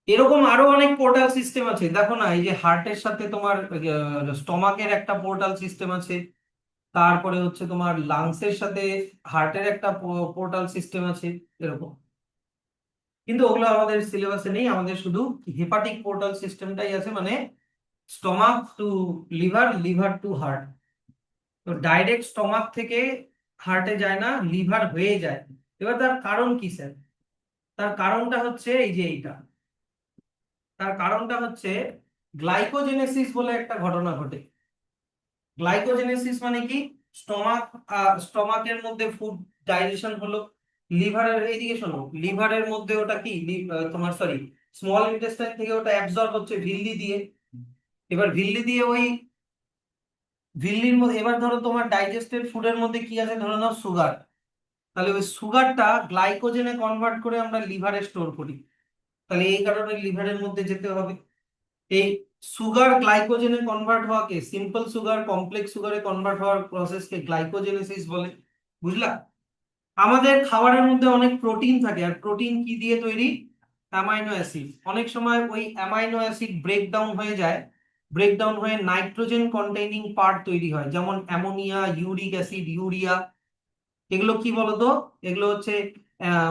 এরকম আরো অনেক পোর্টাল সিস্টেম আছে, দেখো না, এই যে হার্টের সাথে তোমার স্টমাকের একটা পোর্টাল সিস্টেম আছে, তারপরে হচ্ছে তোমার লাংসের সাথে হার্টের একটা পোর্টাল সিস্টেম আছে, এরকম। কিন্তু ওগুলো আমাদের সিলেবাসে নেই, আমাদের শুধু হেপাটিক পোর্টাল সিস্টেমটাই আছে, মানে stomach to liver, liver to heart. তো ডাইরেক্ট স্টমাক থেকে হার্টে যায় না, লিভার হয়ে যায়। এবার তার কারণ কি স্যার? তার কারণটা হচ্ছে এই যে এইটা, তার কারণটা হচ্ছে গ্লাইকোজেনেসিস বলে একটা ঘটনা ঘটে। গ্লাইকোজেনেসিস মানে কি? স্টমাক, স্টমাকের মধ্যে ফুড ডাইজেশন হলো, লিভারের এইদিকে শোনো, লিভারের মধ্যে ওটা কি তোমার সরি, স্মল ইন্টেস্টাইন থেকে ওটা অ্যাবজর্ব হচ্ছে ভিল্লি দিয়ে। এবার ভিল্লি দিয়ে ওই ভিল্লির মধ্যে, এবার ধরো তোমার ডাইজেস্টেড ফুডের মধ্যে কি আছে, ধরো নাও সুগার, তাহলে ওই সুগারটা গ্লাইকোজেনে কনভার্ট করে আমরা লিভারে স্টোর করি, তাহলে এই কারণে লিভারের মধ্যে যেতে হবে। এই সুগার গ্লাইকোজেনে কনভার্ট হওয়াকে, সিম্পল সুগার কমপ্লেক্স সুগারে কনভার্ট হওয়ার প্রসেসকে গ্লাইকোজেনেসিস বলে। বুঝলা? আমাদের খাবারের মধ্যে অনেক প্রোটিন থাকে, আর প্রোটিন কি দিয়ে তৈরি? Amino acid. অনেক সময় ওই অ্যামাইনো অ্যাসিড ব্রেকডাউন হয়ে যায়, ব্রেকডাউন হয়ে নাইট্রোজেন কন্টেইনিং পার্ট তৈরি হয়, যেমন অ্যামোনিয়া, ইউরিক অ্যাসিড, ইউরিয়া। এগুলো কি বলতো? এগুলো হচ্ছে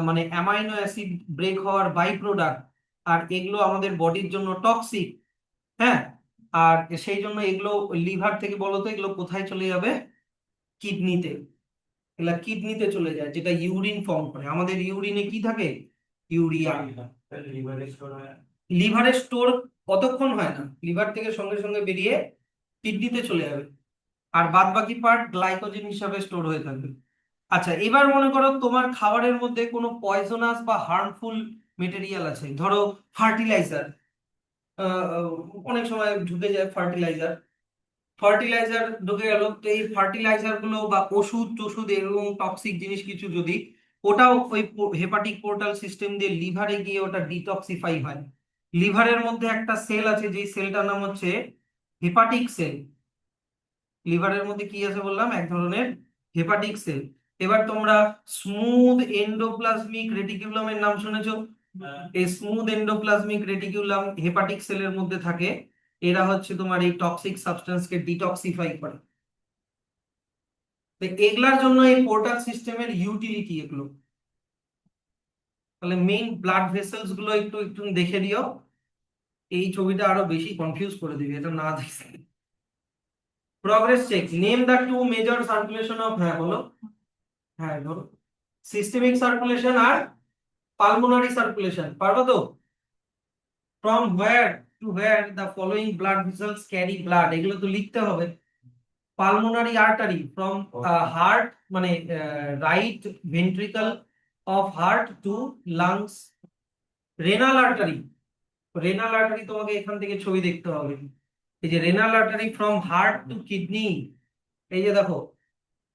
মানে অ্যামাইনো অ্যাসিড ব্রেক হওয়ার বাই প্রোডাক্ট। আর এগুলো আমাদের বডির জন্য টক্সিক। হ্যাঁ। আর সেই জন্য এগুলো লিভার থেকে বলতো এগুলো কোথায় চলে যাবে? কিডনিতে। এগুলা কিডনিতে চলে যায়, যেটা ইউরিন ফর্ম করে। আমাদের ইউরিনে কি থাকে? ইউরিয়া। লিভারে স্টোর কতক্ষণ হয় না, লিভার থেকে সঙ্গে সঙ্গে বেরিয়ে কিডনিতে চলে যাবে। আর বাদ বাকি পার্ট গ্লাইকোজেন হিসাবে স্টোর হয়ে থাকবে। আচ্ছা, এবার মনে করো তোমার খাবারের মধ্যে কোনো পয়জনাস বা হার্মফুল মেটেরিয়াল আছে, ধরো ফার্টিলাইজার। অনেক সময় ঢুকে যায় ফার্টিলাইজার, ফার্টিলাইজার ঢুকে গেল, তো এই ফার্টিলাইজার গুলো বা ওষুধ টষুধ এরকম টক্সিক জিনিস কিছু যদি, ওটাও ওই হেপাটিক পোর্টাল সিস্টেম দিয়ে লিভারে গিয়ে ওটা ডিটক্সিফাই হয়। লিভারের মধ্যে একটা সেল আছে, যেই সেলটার নাম হচ্ছে হেপাটিক সেল। লিভারের মধ্যে কি আছে বললাম? এক ধরনের হেপাটিক সেল। এবার তোমরা স্মুথ এন্ডোপ্লাজমিক রেটিকুলামের নাম শুনেছো? এই স্মুথ এন্ডোপ্লাজমিক রেটিকুলাম হেপাটিক সেলের মধ্যে থাকে। এরা হচ্ছে তোমার এই টক্সিক সাবস্টেন্সকে ডিটক্সিফাই করে। তো এগুলার জন্য এই পোর্টাল সিস্টেমের ইউটিলিটি এগুলো। তাহলে মেইন ব্লাড ভেসেলস গুলো একটু একটু দেখে দিও। এই ছবিটা আরো বেশি কনফিউজ করে দিবে এটা না দেখলে। Progress check, name the two major circulation of, হ্যাঁ বলো। হ্যাঁ ধরো, সিস্টেমিক সার্কুলেশন আর পালমোনারি সার্কুলেশন, পারবো তো? From where to where the following blood vessels carry blood, এগুলো তো লিখতে হবে। পালমোনারি আর্টারি ফ্রম হার্ট, মানে right ventricle of heart to lungs. Renal artery, renal artery তোমাকে এখান থেকে ছবি দেখতে হবে। এই যে renal artery from heart to kidney, এই যে দেখো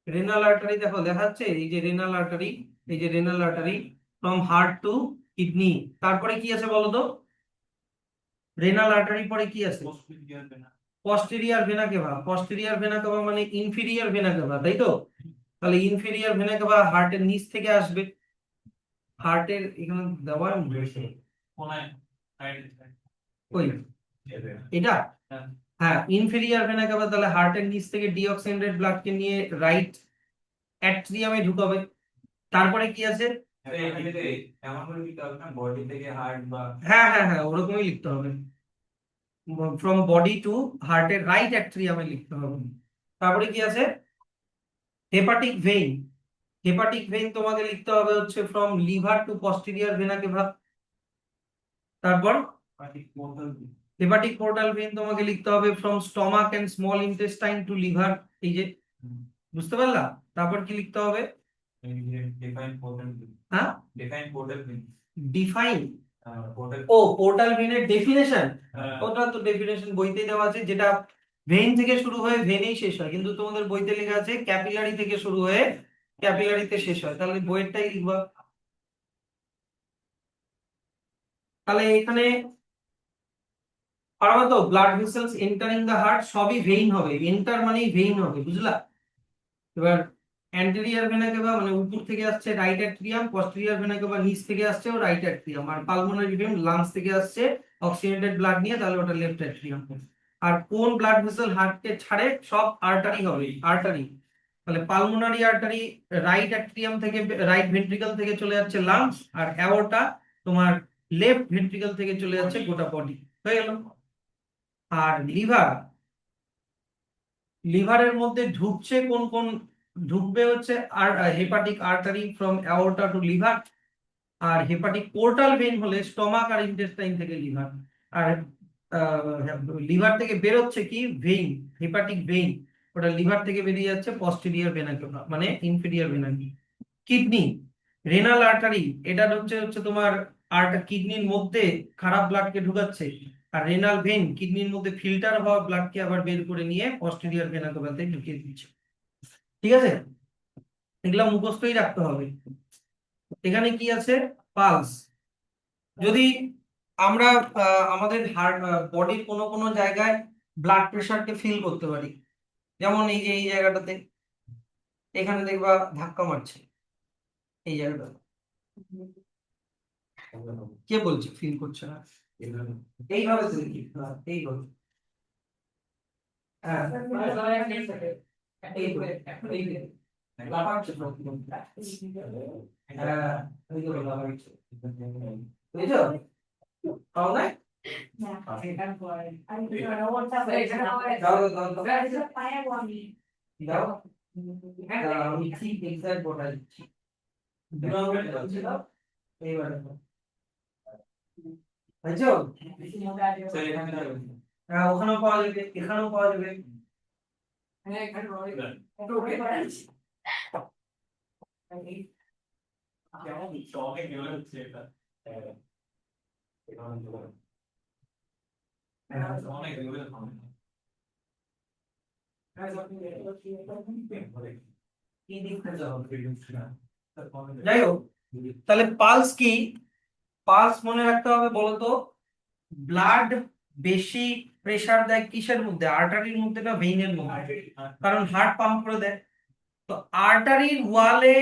রেনাল আর্টারি, দেখো দেখাচ্ছে এই যে রেনাল আর্টারি, এই যে renal artery from heart to kidney. তারপরে কি আছে বলো তো? রেনাল আর্টারি পরে কি আছে? Posterior vena cava. Posterior vena cava মানে ইনফিরিয়ার ভেনা কেভা, তাই তো? তাহলে ইনফিরিয়ার ভেনা কেভা হার্টের নিচ থেকে আসবে। হার্টের এখানে দেওয়া রয়েছে ওই এটা। হ্যাঁ, ইনফেরিয়ার ভেনা কেভা, তাহলে হার্টের নিচ থেকে ডিঅক্সিজেনেটেড ব্লাড কে নিয়ে রাইট অ্যাট্রিয়ামে ঢুকাবে। তারপরে কি আছে? হ্যাঁ হ্যাঁ হ্যাঁ, ওরকমই লিখতে হবে। ফ্রম বডি টু হার্টের রাইট অ্যাট্রিয়ামে লিখতে হবে। তারপরে কি আছে? Hepatic vein. হেপাটিক ভেইন তোমাকে লিখতে হবে হচ্ছে from liver to posterior vena cava. তারপর হেপাটিক পোর্টাল ভেইন তোমাকে লিখতে হবে from stomach and small intestine to liver. এই যে, বুঝতে পারলা? তারপর কি লিখতে হবে? হ্যাঁ, ডিফাইন। ও, পোর্টাল ভেইনের ডেফিনেশন, ওটা তো ডেফিনেশন বইতে দেওয়া আছে, যেটা ভেইন থেকে শুরু হয়ে ভেনেই শেষ হয়, কিন্তু তোমাদের বইতে লেখা আছে ক্যাপিলারি থেকে শুরু হয়ে ক্যাপিলারিতে শেষ হয়। তাহলে বইয়েরটাই লিখবা। তাহলে এখানে পারবা তো? Blood vessels entering the heart সবই ভেইন হবে, এন্টার মানেই ভেইন হবে, বুঝলা? এবার অ্যান্টেরিয়র ভেনা কেভা মানে উপর থেকে আসছে right atrium, posterior vena cava নিচ থেকে আসছে ও রাইট অ্যাট্রিয়াম, আর পালমোনারি ভেন লাংস থেকে আসছে অক্সিজেনেটেড ব্লাড নিয়ে, তাহলে ওটা লেফট অ্যাট্রিয়াম। আর কোন ব্লাড ভেসেল হার্টকে ছাড়ে? সব আর্টারি হবে, আর্টারি। তাহলে পালমোনারি আর্টারি রাইট অ্যাট্রিয়াম থেকে, রাইট ভেন্ট্রিকল থেকে চলে যাচ্ছে লাংস, আর অ্যাওর্টা তোমার লেফট ভেন্ট্রিকল থেকে চলে যাচ্ছে গোটা বডি। হয়ে গেল। আর লিভার, লিভারের মধ্যে ঢুকছে কোন কোন? ঢুকবে হচ্ছে আর hepatic artery from aorta to liver, আর হেপাটিক পোর্টাল ভেইন হলে স্টমাক আর ইন্টেস্টাইন থেকে লিভার। আর লিভার থেকে বেরোচ্ছে কি? ভেইন, হেপাটিক ভেইন, ওটা লিভার থেকে বেরিয়ে যাচ্ছে পস্টেরিয়র ভেনা কেভা মানে inferior vena. Kidney, renal artery, এটা হচ্ছে হচ্ছে তোমার কিডনির মধ্যে খারাপ ব্লাডকে ঢুকাচ্ছে, আর রেনাল ভেন কিডনির মধ্যে ফিল্টার হওয়া ব্লাডকে আবার বের করে নিয়ে পস্টেরিয়র ভেনা কেভাতে ঢুকিয়ে দিচ্ছে। ঠিক আছে, এগুলা মুখস্থই রাখতে হবে। এখানে কি আছে? পালস। যদি আমরা আমাদের হার্ট বডির কোনো কোনো জায়গায় ব্লাড প্রেশারকে ফিল করতে পারি। যেমন এই যে এই জায়গাটাতে, এখানে দেখবা ধাক্কা মারছে এই জায়গাটা। কে বলছে ফিল করছে না? এইভাবে তো দেখি, এইভাবে। হ্যাঁ, এই তো, এই তো। লাফাচ্ছে তো। হ্যাঁ, এই তো লাফাচ্ছে। বুঝছো? পাও নাই? দাও, দাও, দাও, দাও। আমি ঠিক এক্সাক্ট বলে দিচ্ছি। দাও, এইবারে দাও। বুঝছো? হ্যাঁ, ওখানেও পাওয়া যাবে, এখানেও পাওয়া যাবে। যাই হোক, তাহলে পালস কি? পালস মনে রাখতে হবে বলতো, ব্লাড বেশি প্রেসার দেয় কিসের মধ্যে, আর্টারির মধ্যে না ভেইনের মধ্যে? কারণ হার্ট পাম্প করে দেয়। তো আর্টারির ওয়ালে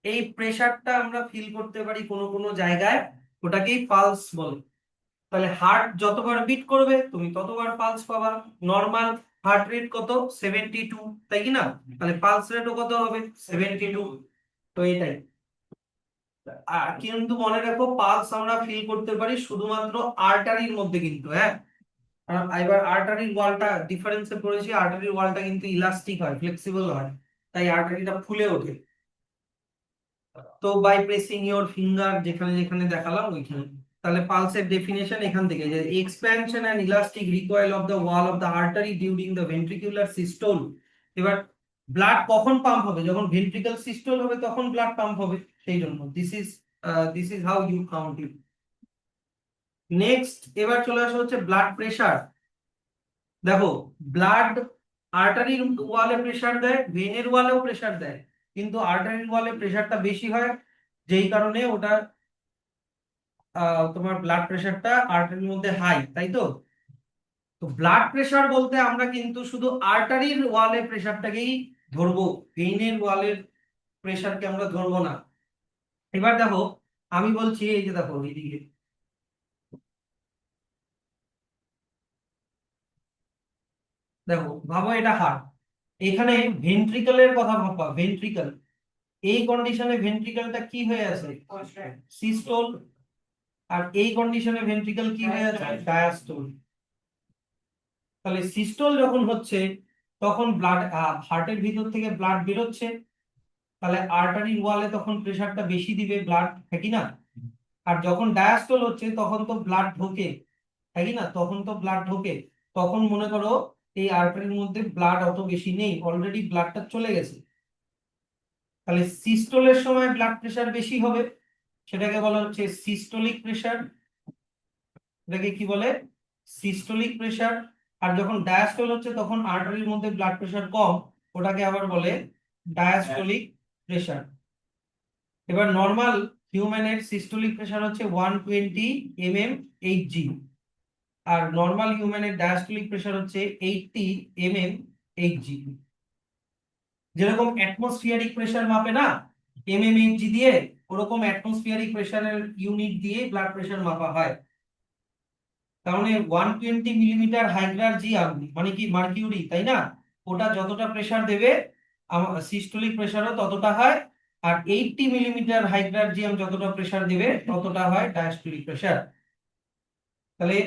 এই প্রেসারটা আমরা ফিল করতে পারি কোনো কোনো জায়গায়, ওটাকেই পালস বলে। তাহলে হার্ট যতবার বিট করবে তুমি ততবার পালস পাবা। নর্মাল হার্ট রেট কত? 72, তাই কি না? তাহলে পালস রেটও কত হবে? 72। তো এটাই। আর কিন্তু মনে রাখো, পালস আমরা ফিল করতে পারি শুধুমাত্র আর্টারির মধ্যে কিন্তু, হ্যাঁ। কারণ এবার আর্টারির ওয়ালটা ডিফারেন্সে পড়েছি, আর্টারির ওয়ালটা কিন্তু ইলাস্টিক হয়, ফ্লেক্সিবল হয়, তাই আর্টারিটা ফুলে ওঠে। তো বাই প্রেসিং ইওর ফিঙ্গার, যেখানে যেখানে দেখালাম ওইখানে। তাহলে পালসের ডেফিনেশন এখান থেকে, যে expansion and elastic recoil of the wall of the artery during the ventricular systole. এবার ব্লাড কখন পাম্প হবে? যখন ভেন্ট্রিকল সিস্টোল হবে তখন ব্লাড পাম্প হবে, সেই জন্য this is how you count it. Next, এবার চলে আসা হচ্ছে ব্লাড প্রেশার। দেখো, ব্লাড আর্টারির ওয়ালে প্রেসার দেয়, ভেনের ওয়ালেও প্রেসার দেয়, কিন্তু আর্টারির ওয়ালে প্রেসারটা বেশি হয়, যেই কারণে ওটা তোমার ব্লাড প্রেসারটা আর্টারির মধ্যে হাই, তাই তো? তো ব্লাড প্রেসার বলতে আমরা কিন্তু শুধু আর্টারির ওয়ালে প্রেসারটাকেই ধরবো, ভেইনের ওয়ালের প্রেসারকে আমরা ধরবো না। এবার দেখো, আমি বলছি, এই যে দেখো এইদিকে, দেখো ভাবো এটা হার্ট, এখানে ভেন্ট্রিকলের কথা ভাববা, ভেন্ট্রিকল। এই কন্ডিশনে ভেন্ট্রিকলটা কি হয়ে আছে? সিস্টোল। আর এই কন্ডিশনে ভেন্ট্রিকল কি হয়ে আছে? ডায়াস্টোল। তাহলে সিস্টোল যখন হচ্ছে তখন ব্লাড, হার্টের ভিতর থেকে ব্লাড বেরোচ্ছে, তাহলে আর্টারির ওয়ালে তখন প্রেসারটা বেশি দিবে ব্লাড, ঠিক না? আর যখন ডায়াস্টোল হচ্ছে তখন তো ব্লাড ঢোকে, তাই না? তখন তো ব্লাড ঢোকে, তখন মনে করো এই আর্টারির মধ্যে ব্লাড অত বেশি নেই, অলরেডি ব্লাডটা চলে গেছে। তাহলে সিস্টোলের সময় ব্লাড প্রেসার বেশি হবে, সেটাকে বলা হচ্ছে সিস্টোলিক প্রেসার। এটাকে কি বলে? Systolic pressure. আর যখন ডায়াস্টোল হচ্ছে তখন আর্টারির মধ্যে ব্লাড প্রেসার কম, ওটাকে আবার বলে ডায়াস্টোলিক প্রেসার। এবার নর্মাল হিউম্যানের সিস্টোলিক প্রেসার হচ্ছে 120 mm Hg, আর নর্মাল হিউম্যানের ডায়াস্টোলিক প্রেসার হচ্ছে 80 mm Hg। যেরকম অ্যাটমসফিয়ারিক প্রেসার মাপে না mmHg দিয়ে, ওরকম অ্যাটমসফিয়ারিক প্রেসারের ইউনিট দিয়ে ব্লাড প্রেসার মাপা হয়। তার মানে 120 মিলিমিটার হাইড্রারজিয়াম মানে কি মার্কিউরি, তাই না? ওটা যতটা প্রেসার দেবে সিস্টোলিক প্রেসারও ততটা হয়। আর 80 মিলিমিটার হাইড্রারজিয়াম যতটা প্রেসার দেবে ততটা হয় ডায়াস্টোলিক প্রেসার। তাহলে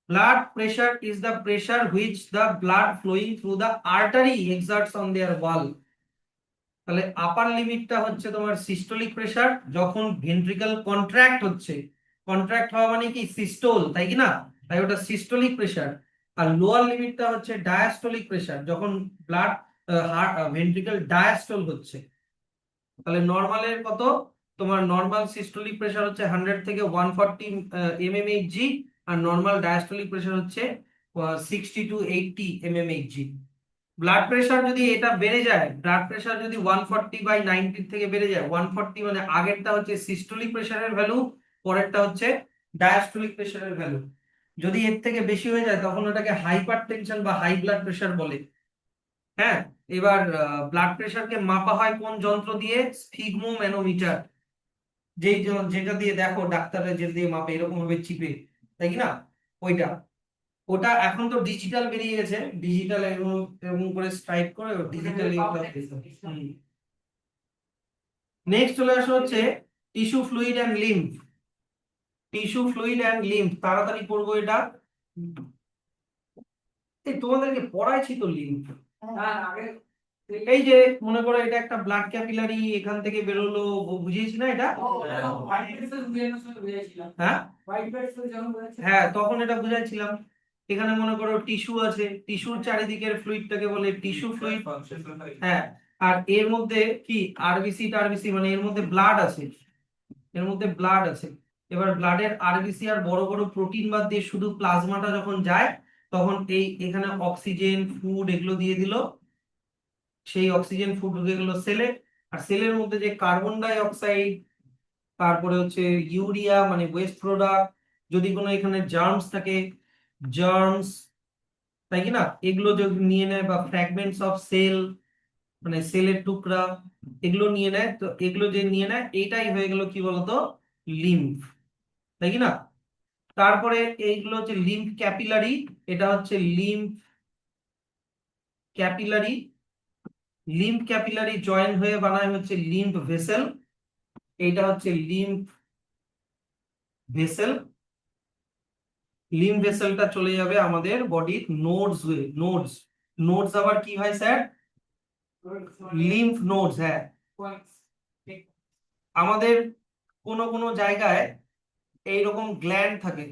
blood pressure is the pressure which the blood flowing through the artery exerts on their wall. তাহলে আপার লিমিটটা হচ্ছে তোমার সিস্টোলিক প্রেসার, যখন ভেন্ট্রিকল কন্ট্রাক্ট হচ্ছে, কন্ট্রাক্ট হওয়া মানে কি সিস্টোল, তাই কি না? তাই ওটা সিস্টোলিক প্রেসার। আর লোয়ার লিমিটটা হচ্ছে ডায়াস্টোলিক প্রেসার, যখন ব্লাড ভেন্ট্রিকল ডায়াস্টোল হচ্ছে। তাহলে নর্মালের কত? তোমার নর্মাল সিস্টোলিক প্রেসার হচ্ছে 100 থেকে 140 mmHg, আর নর্মাল ডায়াস্টোলিক প্রেসার হচ্ছে 60 to 80 mmHg। ব্লাড প্রেসার যদি এটা বেড়ে যায়, ব্লাড প্রেসার যদি 140/90 থেকে বেড়ে যায়, 140 মানে আগেরটা হচ্ছে সিস্টোলিক প্রেসারের ভ্যালু, পরেরটা হচ্ছে ডায়াস্টোলিক প্রেশারের ভ্যালু। যদি এর থেকে বেশি হয়ে যায় তখন ওটাকে হাইপার টেনশন বা হাই ব্লাড প্রেশার বলে। হ্যাঁ, এবার ব্লাড প্রেশারকে মাপা হয় কোন যন্ত্র দিয়ে? স্ফিগমোম্যানোমিটার। যেটা দিয়ে দেখো ডাক্তাররা যেটা দিয়ে মাপে এরকম ভাবে চিপে, তাই কি না? ওইটা। ওটা এখন তো ডিজিটাল বেরিয়ে গেছে, ডিজিটাল এরকম এরকম করে স্ট্রাইক করে ডিজিটালি ওটা। নেক্সট চলে আসা হচ্ছে tissue fluid and lymph. Tissue fluid and lymph, তাড়াতাড়ি পড়বো এটা। এই তোমাদেরকে পড়াইছি তো লিম্ফ। এই যে মনে করো এটা একটা ব্লাড ক্যাপিলারি, এখান থেকে বেরোলো, বুঝিয়েছি না এটা? হ্যাঁ হ্যাঁ, তখন এটা বুঝাইছিলাম। এখানে মনে করো টিস্যু আছে, টিস্যুর চারিদিকের ফ্লুইডটাকে বলে টিস্যু ফ্লুইড। হ্যাঁ, আর এর মধ্যে কি আরবিসি টারবিসি, মানে এর মধ্যে ব্লাড আছে, এর মধ্যে ব্লাড আছে। এবার ব্লাডের আরবিসি আর বড় বড় প্রোটিন বাদ দিয়ে শুধু প্লাজমাটা যখন যায়, তখন এই এখানে অক্সিজেন ফুড এগুলো দিয়ে দিল, সেই অক্সিজেন ফুড ঢুকে গেল সেলে। আর সেলের মধ্যে যে কার্বন ডাই অক্সাইড, তারপরে হচ্ছে ইউরিয়া মানে ওয়েস্ট প্রোডাক্ট, যদি কোনো এখানে জার্মস থাকে, জার্মস, তাই কি না, এগুলো যদি নিয়ে নেয়, বা ফ্র্যাগমেন্টস অফ সেল মানে সেলের টুকরা, এগুলো নিয়ে নেয়, তো এগুলো যে নিয়ে নেয় এইটাই হয়ে গেল কি বলতো? লিম্ফ, তাই কি না? তারপরে এইগুলো হচ্ছে লিম্ফ ক্যাপিলারি, এটা হচ্ছে lymph capillary. Lymph capillary join হয়ে বানায় হচ্ছে লিম্ফ ভেসেল, এইটা হচ্ছে লিম্ফ ভেসেল। লিম্ফ ভেসেলটা চলে যাবে আমাদের বডির নোডস হয়ে। নোডস, নোডস আবার কি হয় স্যার? লিম্ফ নোডস, হ্যাঁ। আমাদের কোন কোন জায়গায় এইরকম গ্ল্যান্ড থাকে,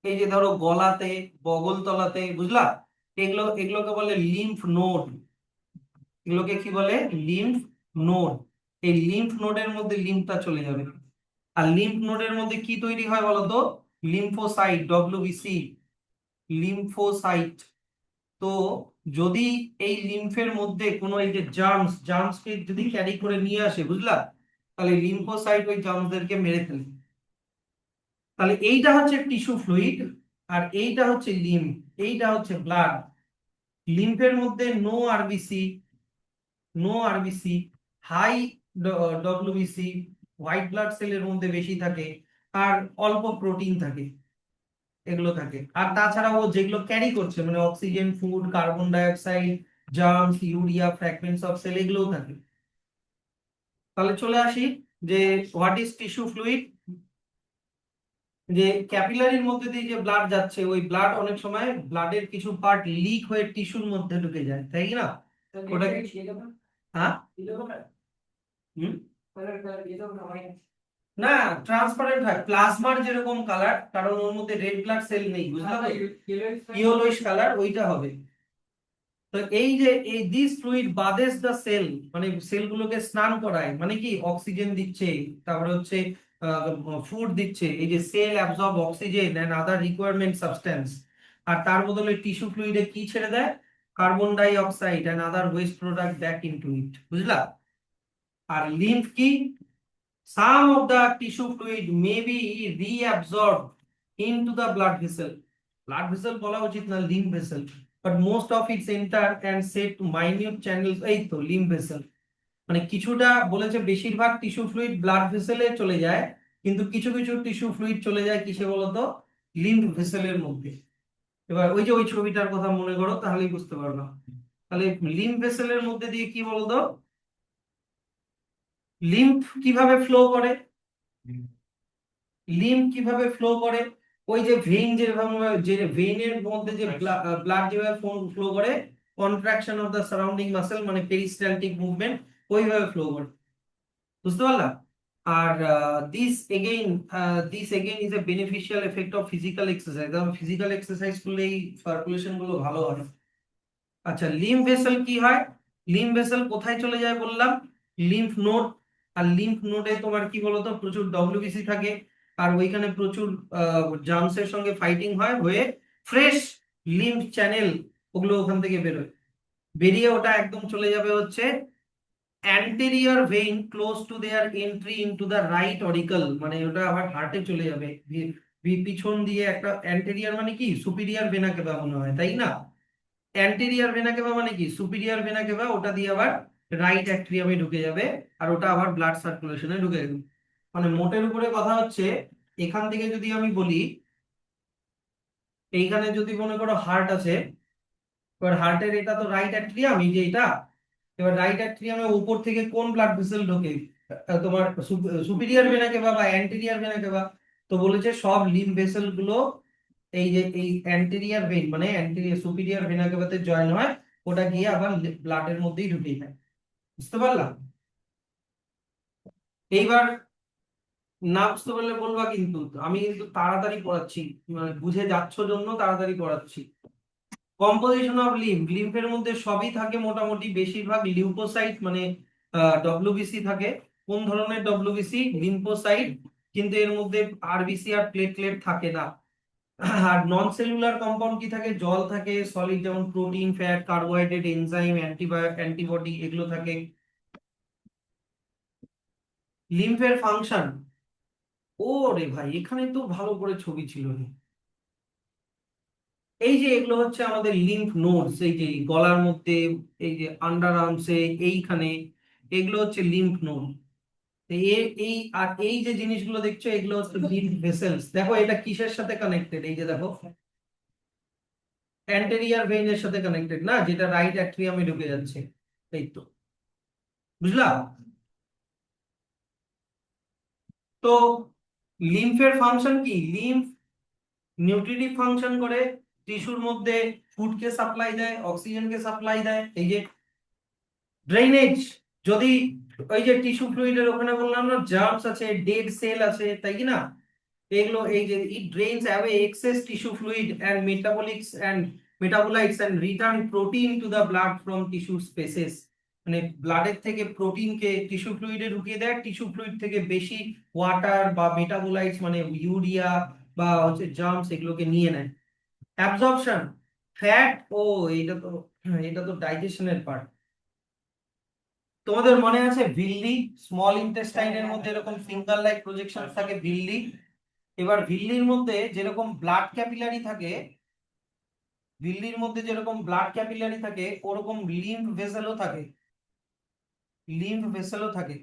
এই যে ধরো গলাতে, বগল তলাতে, বুঝলা? এগুলোকে বলে লিম্ফ নোড। এগুলোকে কি বলে? Lymph node. এই লিম্ফ নোডের মধ্যে লিম্ফটা চলে যাবে। আর লিম্ফ নোডের মধ্যে কি তৈরি হয় বলতো? Lymphocyte, WBC, lymphocyte. তো যদি এই লিম্ফের মধ্যে কোনো এই যে জার্মসকে যদি ক্যারি করে নিয়ে আসে, বুঝলা, তাহলে লিম্ফোসাইট ওই জার্মসদেরকে মেরে ফেলে। তাহলে এইটা হচ্ছে টিস্যু ফ্লুইড, আর এইটা হচ্ছে লিম্ফ, এইটা হচ্ছে ব্লাড। লিম্ফের মধ্যে RBC no RBC, high WBC, white blood সেলের মধ্যে বেশি থাকে, আর অল্প প্রোটিন থাকে, এগুলো থাকে। আর তাছাড়া ও যেগুলো ক্যারি করছে মানে oxygen food, carbon dioxide, germs, urea, fragments of cell, এগুলোও থাকে। তাহলে চলে আসি যে হোয়াট ইজ টিস্যু ফ্লুইড। যে ক্যাপিলারির মধ্যে দিয়ে যে ব্লাড যাচ্ছে, ওই ব্লাড অনেক সময় ব্লাডের কিছু পার্ট লিক হয়ে টিস্যুর মধ্যে ঢুকে যায়, তাই না? ওটাকে হ্যাঁ হুম না, ট্রান্সপারেন্ট হয় প্লাজমার যেরকম কালার, কারণ ওর মধ্যে রেড ব্লাড সেল নেই, বুঝলা তো? ইয়েলোইশ কালার ওইটা হবে। তো এই যে এই দিস ফ্লুইড বাদেস দ্য সেল, মানে সেলগুলোকে স্নান করায়, মানে কি অক্সিজেন দিচ্ছে, তারপরে হচ্ছে ফুড দিচ্ছে, এই যে cell absorb oxygen and other requirement substance. আর তার বদলে টিস্যু ফ্লুইডে কি ছেড়ে দেয়? Carbon dioxide and other waste product back into it, বুঝলা? আর লিম্ফ কি? Some of the tissue fluid may be reabsorbed into the blood vessel. Blood vessel বলা উচিত না, lymph vessel. But most of its enter and set to minute channels, এই তো lymph vessel। মানে কিছুটা বলেছে বেশিরভাগ টিস্যু ফ্লুইড ব্লাড ভেসেলে চলে যায়, কিন্তু কিছু কিছু টিস্যু ফ্লুইড চলে যায় কিসে বলতো? লিম্ফ ভেসেলের মধ্যে। এবার ওই যে ওই ছবিটার কথা মনে করো, তাহলেই বুঝতে পারবা। তাহলে লিম্ফ ভেসেলের মধ্যে দিয়ে কি বলতো? লিম্ফ কিভাবে ফ্লো করে? লিম্ফ কিভাবে ফ্লো করে? ওই যে ভেইন, যেভাবে যে ভেইনের মধ্যে যে ব্লাড যেভাবে ফ্লো করে, contraction of the surrounding muscle মানে পেরিস্টালটিক মুভমেন্ট, ওইভাবে ফ্লো করে, বুঝতে পারলা? আর this again is a beneficial effect of physical exercise. যেমন ফিজিক্যাল এক্সারসাইজ করলে এই সার্কুলেশন গুলো ভালো হয়। আচ্ছা, লিম্ফ ভেসেল কি হয়? লিম্ফ ভেসেল কোথায় চলে যায় বললাম? Lymph node. আর লিম্ফ নোডে তোমার কি বলতো, প্রচুর ডব্লিউবিসি থাকে, আর ওইখানে প্রচুর জার্মসের সঙ্গে ফাইটিং হয়, হয়ে ফ্রেশ লিম্ফ চ্যানেল ওগুলো ওখান থেকে বেরোয়, বেরিয়ে ওটা একদম চলে যাবে হচ্ছে anterior vein close to their entry into the right oracle, মানে ওটা আবার হার্টে চলে যাবে, পিছন দিয়ে একটা অ্যান্টেরিয়র মানে কি সুপিরিয়র ভেনা কেভা মনে হয় তাই না, অ্যান্টেরিয়র ভেনা কেভা মানে কি সুপিরিয়র ভেনা কেভা, ওটা দিয়ে আবার রাইট অ্যাট্রিয়ামে ঢুকে যাবে আর ওটা আবার ব্লাড সার্কুলেশনে ঢুকে যাবে। মানে মোটের উপরে কথা হচ্ছে এখান থেকে যদি আমি বলি, এইখানে যদি মনে করো হার্ট আছে, এবার হার্টের এটা তো রাইট অ্যাট্রিয়াম, এই যে এটা, এবার রাইট অ্যাট্রিয়ামের উপর থেকে কোন ব্লাড ভেসেল ঢোকে, তোমার সুপিরিয়র ভেনা কেভা বা অ্যান্টেরিয়র ভেনা কেভা, তো বলেছে সব লিম্ফ ভেসেল গুলো এই যে এই অ্যান্টেরিয়র ভেন মানে অ্যান্টেরিয়র সুপিরিয়র ভেনা কেভাতে জয়েন হয়, ওটা গিয়ে আবার ব্লাডের মধ্যেই ঢুকে যায়। বুঝতে পারলাম? এইবার না বুঝতে পারলে বলবা, কিন্তু আমি কিন্তু তাড়াতাড়ি পড়াচ্ছি, মানে বুঝে যাচ্ছ জন্য তাড়াতাড়ি পড়াচ্ছি। কম্পোজিশন অফ লিম্ফের মধ্যে সবই থাকে মোটামুটি, বেশিরভাগ লিউকোসাইট মানে ডব্লিউবিসি থাকে। কোন ধরনের ডব্লিউবিসি? লিম্ফোসাইট। কিন্তু এর মধ্যে আরবিসি আর প্লেটলেট থাকে না। আর নন সেলুলার কম্পাউন্ড কি থাকে? জল থাকে, সলিড যেমন protein, fat, carbohydrate, enzyme, antibody এগুলো থাকে। লিম্ফের ফাংশন, ও রে ভাই এখানে তো ভালো করে ছবি ছিল রে। এই যে এগুলো হচ্ছে আমাদের লিম্ফ নোডস, এই যে গলার মধ্যে, এই যে আন্ডার আর্মসে, এইখানে, এগুলো হচ্ছে লিম্ফ নোড। এই আর এই যে জিনিসগুলো দেখছো এগুলো হচ্ছে লিম্ফ ভেসেলস। দেখো এটা কিসের সাথে কানেক্টেড, এই যে দেখো অ্যান্টেরিয়র ভেইনের সাথে কানেক্টেড না, যেটা রাইট অ্যাট্রিয়ামে ঢুকে যাচ্ছে। এই তো, বুঝলা? তো লিম্ফের ফাংশন কি? লিম্ফ নিউট্রিটিভ ফাংশন করে, টিস্যুর মধ্যে ফুডকে সাপ্লাই দেয়, অক্সিজেনকে সাপ্লাই দেয়। এই যে ড্রেনেজ, যদি ওই যে টিস্যু ফ্লুইডের ওখানে বললাম না জার্মস আছে, ডেড সেল আছে, তাই কি না? এগুলো এই যে it drains away excess tissue fluid and metabolites and return protein to the blood from tissue spaces. মানে ব্লাডের থেকে প্রোটিনকে টিস্যু ফ্লুইডে ঢুকিয়ে দেয়, টিস্যু ফ্লুইড থেকে বেশি ওয়াটার বা মেটাবোলাইটস মানে ইউরিয়া বা হচ্ছে জার্মস এগুলোকে নিয়ে নেয়। অ্যাবজর্পশন, ফ্যাট, ও এটা তো ডাইজেশনের পার্ট। তোমাদের মনে আছে ভিল্লি? স্মল ইন্টেস্টাইনের মধ্যে এরকম ফিঙ্গার লাইক প্রজেকশন থাকে ভিল্লি। এবার ভিল্লির মধ্যে যেরকম ব্লাড ক্যাপিলারি থাকে, ভিল্লির মধ্যে যেরকম ব্লাড ক্যাপিলারি থাকে ওরকম লিম্ফ ভেসেলও থাকে, লিম্ফ ভেসেলও থাকে।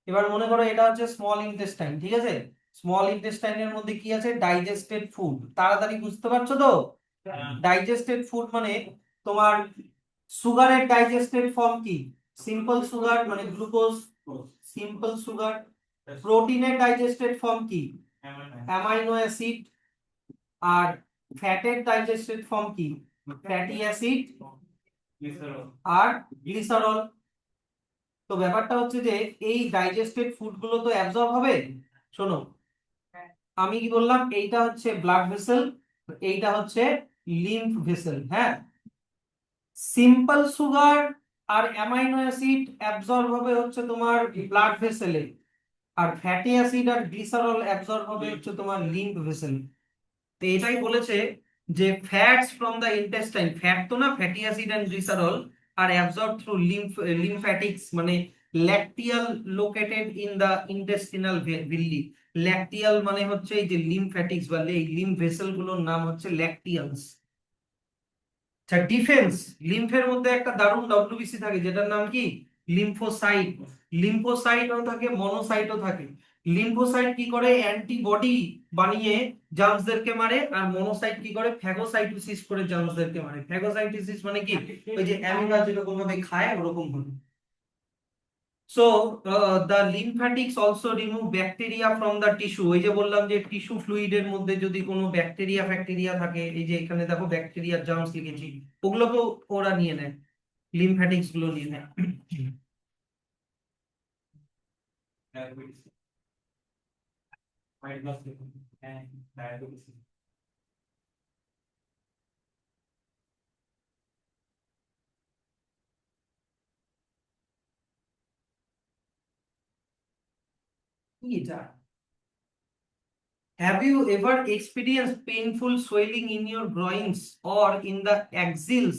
এবার মনে করো এটা হচ্ছে স্মল ইন্টেস্টাইন, ঠিক আছে? স্মল ইন্টেস্টাইনের মধ্যে কি আছে? Digested food. তাড়াতাড়ি বুঝতে পারছো তো? ডাইজেস্টেড ফুড মানে তোমার সুগারের ডাইজেস্টেড ফর্ম কি? সিম্পল সুগার মানে গ্লুকোজ, সিম্পল সুগার। প্রোটিনের ডাইজেস্টেড ফর্ম কি? Amino acid. আর ফ্যাটের ডাইজেস্টেড ফর্ম কি? ফ্যাটি অ্যাসিড আর গ্লিসারল। তো ব্যাপারটা হচ্ছে যে এই ডাইজেস্টেড ফুড গুলো তো অ্যাবজর্ব হবে। শোনো, আমি কি বললাম, এইটা হচ্ছে ব্লাড ভেসেল, এইটা হচ্ছে লিম্ফ ভেসেল। হ্যাঁ, সিম্পল সুগার আর অ্যামাইনো অ্যাসিড অ্যাবজর্ব হবে হচ্ছে তোমার ব্লাড ভেসেলে, আর ফ্যাটি অ্যাসিড আর গ্লিসারল অ্যাবজর্ব হবে হচ্ছে তোমার লিম্ফ ভেসেল। তো এটাই বলেছে যে fats from the intestine, fat তো না, fatty acid and glycerol are absorb through lymphatics মানে lacteal located in the intestinal villi. Lacteal মানে হচ্ছে এই যে লিম্ফ্যাটিক্স বা এই লিম্ফ ভেসেল গুলোর নাম হচ্ছে ল্যাকটিয়ালস। আচ্ছা, ডিফেন্স, লিম্ফের মধ্যে একটা দারুণ ডব্লিউবিসি থাকে যেটার নাম কি? লিম্ফোসাইট। লিম্ফোসাইটও থাকে, মনোসাইটও থাকে। লিম্ফোসাইট কি করে? অ্যান্টিবডি বানিয়ে জার্মসদেরকে মারে, আর মনোসাইট কি করে? ফ্যাগোসাইটোসিস করে জার্মসদেরকে মারে। ফ্যাগোসাইটোসিস মানে কি? ওই যে অ্যামিবা যেরকম ভাবে খায় ওরকম ভাবে। So the lymphatics also remove bacteria from the tissue। ওই যে বললাম যে টিস্যু ফ্লুইডের মধ্যে যদি কোনো ব্যাকটেরিয়া ফ্যাকটেরিয়া থাকে, এই যে এখানে দেখো ব্যাকটেরিয়া জার্মস লিখেছি, ওগুলোকেও ওরা নিয়ে নেয়, লিম্ফ্যাটিক্স গুলো নিয়ে নেয়। কি এটা? Have you ever experienced painful swelling in your groins or in the axils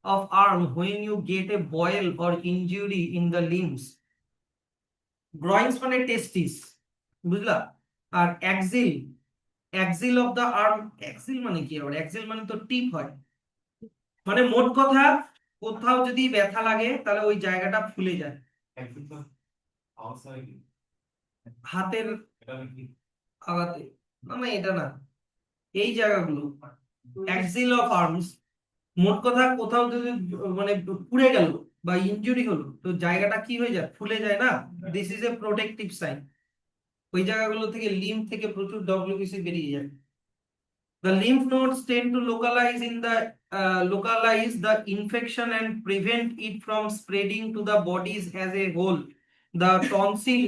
of arm when you get a boil or injury in the limbs. গ্রয়েন্স মানে টেস্টিস, বুঝলা? আর অ্যাক্সিল, অ্যাক্সিল অফ দা আর্ম, অ্যাক্সিল মানে কি? আবার অ্যাক্সিল মানে তো টিপ হয়, মানে মোট কথা কোথাও যদি ব্যথা লাগে তাহলে ওই জায়গাটা ফুলে যায়। হাতের আঘাতে, না না এটা না, এই জায়গাগুলো অ্যাক্সিল অফ আর্মস, মোট কথা কোথাও যদি মানে পুড়ে গেল বা ইনজুরি হলো তো জায়গাটা কি হয়ে যায়? ফুলে যায় না? This is a protective sign. ওই জায়গাগুলো থেকে লিম্ফ থেকে প্রচুর ডব্লিউবিসি বেরিয়ে যায়। The lymph nodes tend to localize the infection and prevent it from spreading to the bodies as a whole. The tonsil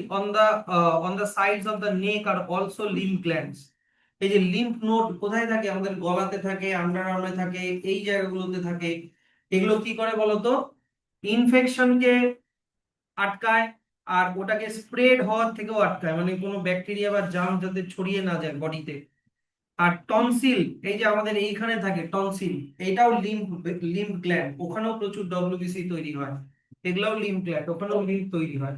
on the sides of the neck are also lymph glands. এই যে lymph node কোথায় থাকে? আমাদের গলাতে থাকে, under আর্মে থাকে, এই জায়গাগুলোতে থাকে। এগুলো কি করে বলতো? ইনফেকশনকে আটকায়, আর ওটাকে স্প্রেড হওয়ার থেকেও আটকায়, মানে কোনো ব্যাকটেরিয়া বা জার্ম যাতে ছড়িয়ে না যায় বডিতে। আর টনসিল, এই যে আমাদের এইখানে থাকে টনসিল, এটাও লিম্ফ গ্ল্যান্ড, ওখানেও প্রচুর ডব্লিউবিসি তৈরি হয়। এগুলাও লিম্ফ গ্ল্যান্ড, ওখানেও লিম্ফ তৈরি হয়।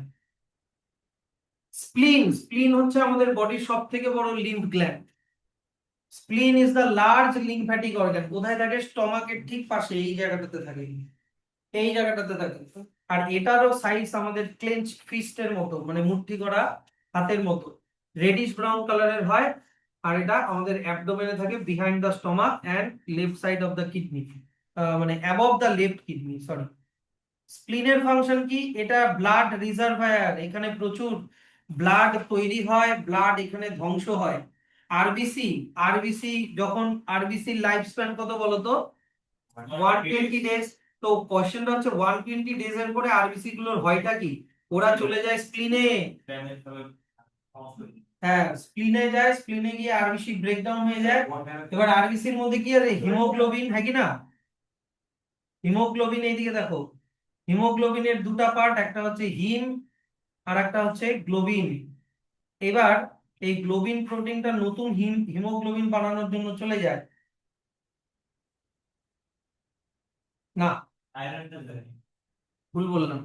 স্প্লিন, স্প্লিন হচ্ছে আমাদের বডির সব থেকে বড় lymph gland. স্প্লিন is the large lymphatic organ. কোথায় থাকে? স্টমাকের ঠিক পাশে, এই জায়গাটাতে থাকে, এই জায়গাটাতে থাকে। আর এটারও সাইজ আমাদের ক্লেঞ্চ ফিস্টের মতো, মানে মুঠি করা হাতের মতো, রেডিশ ব্রাউন কালারের হয়। আর এটা আমাদের অ্যাবডোমেনে থাকে, behind the stomach and left side of the kidney, মানে above the left kidney, sorry. স্প্লিনের ফাংশন কি? এটা ব্লাড রিজার্ভায়ার, এখানে প্রচুর ব্লাড তৈরি হয়, ব্লাড এখানে ধ্বংস হয়। আরবিসি, আরবিসি যখন, আরবিসির লাইফ স্প্যান কত বলতো? 120 ডেজ। তো কোশ্চেনটা হচ্ছে 120 ডেজ এর পরে আরবিসি গুলোর হয়টা কি? ওরা চলে যায় স্প্লিনে। হ্যাঁ, স্প্লিনে যায়, স্প্লিনে গিয়ে আরবিসি ব্রেকডাউন হয়ে যায়। এবার আরবিসির মধ্যে কি আছে? হিমোগ্লোবিন, হ্যাঁ কি না? হিমোগ্লোবিন, এইদিকে দেখো, হিমোগ্লোবিনের দুটা পার্ট, একটা হচ্ছে হিম আর একটা হচ্ছে গ্লোবিন। এবার এই গ্লোবিন প্রোটিনটা নতুন হিমোগ্লোবিন বানানোর জন্য চলে যায় না, ভুল বললাম।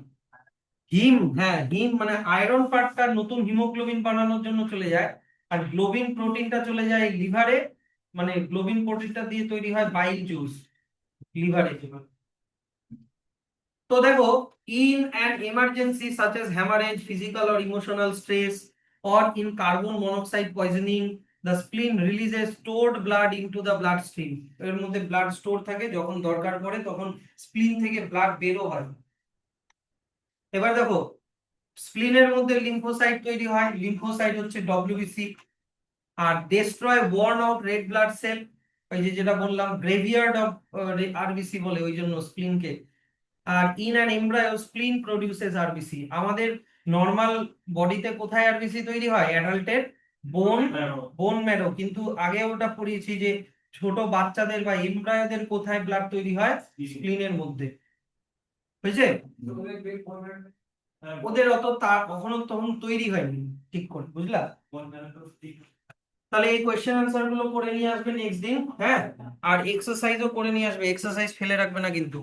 হিম, হ্যাঁ হিম মানে আয়রন পার্টটা নতুন হিমোগ্লোবিন বানানোর জন্য চলে যায়। আর গ্লোবিন প্রোটিনটা চলে যায় লিভারে, মানে গ্লোবিন প্রোটিনটা দিয়ে তৈরি হয় বাইল জুস লিভারে। তো দেখো, in an emergency such as haemorrhage, physical or emotional stress, or in carbon monoxide poisoning, the spleen releases stored blood into the bloodstream. এর মধ্যে ব্লাড স্টোর থাকে, যখন দরকার পড়ে তখন স্প্লিন থেকে ব্লাড বেরো হয়। এবার দেখো, স্প্লিনের মধ্যে লিম্ফোসাইট তৈরি হয়, লিম্ফোসাইট হচ্ছে ডব্লিউবিসি। আর destroy worn out red blood cell, ওই যে যেটা বললাম গ্রেভিয়ার্ড অফ আরবিসি বলে ওই জন্য স্প্লিনকে। আর in an embryo spleen produces RBC. আমাদের নর্মাল বডিতে কোথায় আরবিসি তৈরি হয়? অ্যাডাল্টের বোন, বোন ম্যারো। কিন্তু আগে ওটা পড়িয়েছি যে ছোট বাচ্চাদের বা এমব্রায়োদের কোথায় ব্লাড তৈরি হয়? স্প্লিনের মধ্যে, বুঝছে? ওদের অত তা কখনো তখন তৈরি হয়নি ঠিক করে, বুঝলা? তাহলে এই কোয়েশ্চেন আনসার গুলো করে নিয়ে আসবে নেক্সট দিন, হ্যাঁ। আর এক্সারসাইজও করে নিয়ে আসবে, এক্সারসাইজ ফেলে রাখবে না কিন্তু।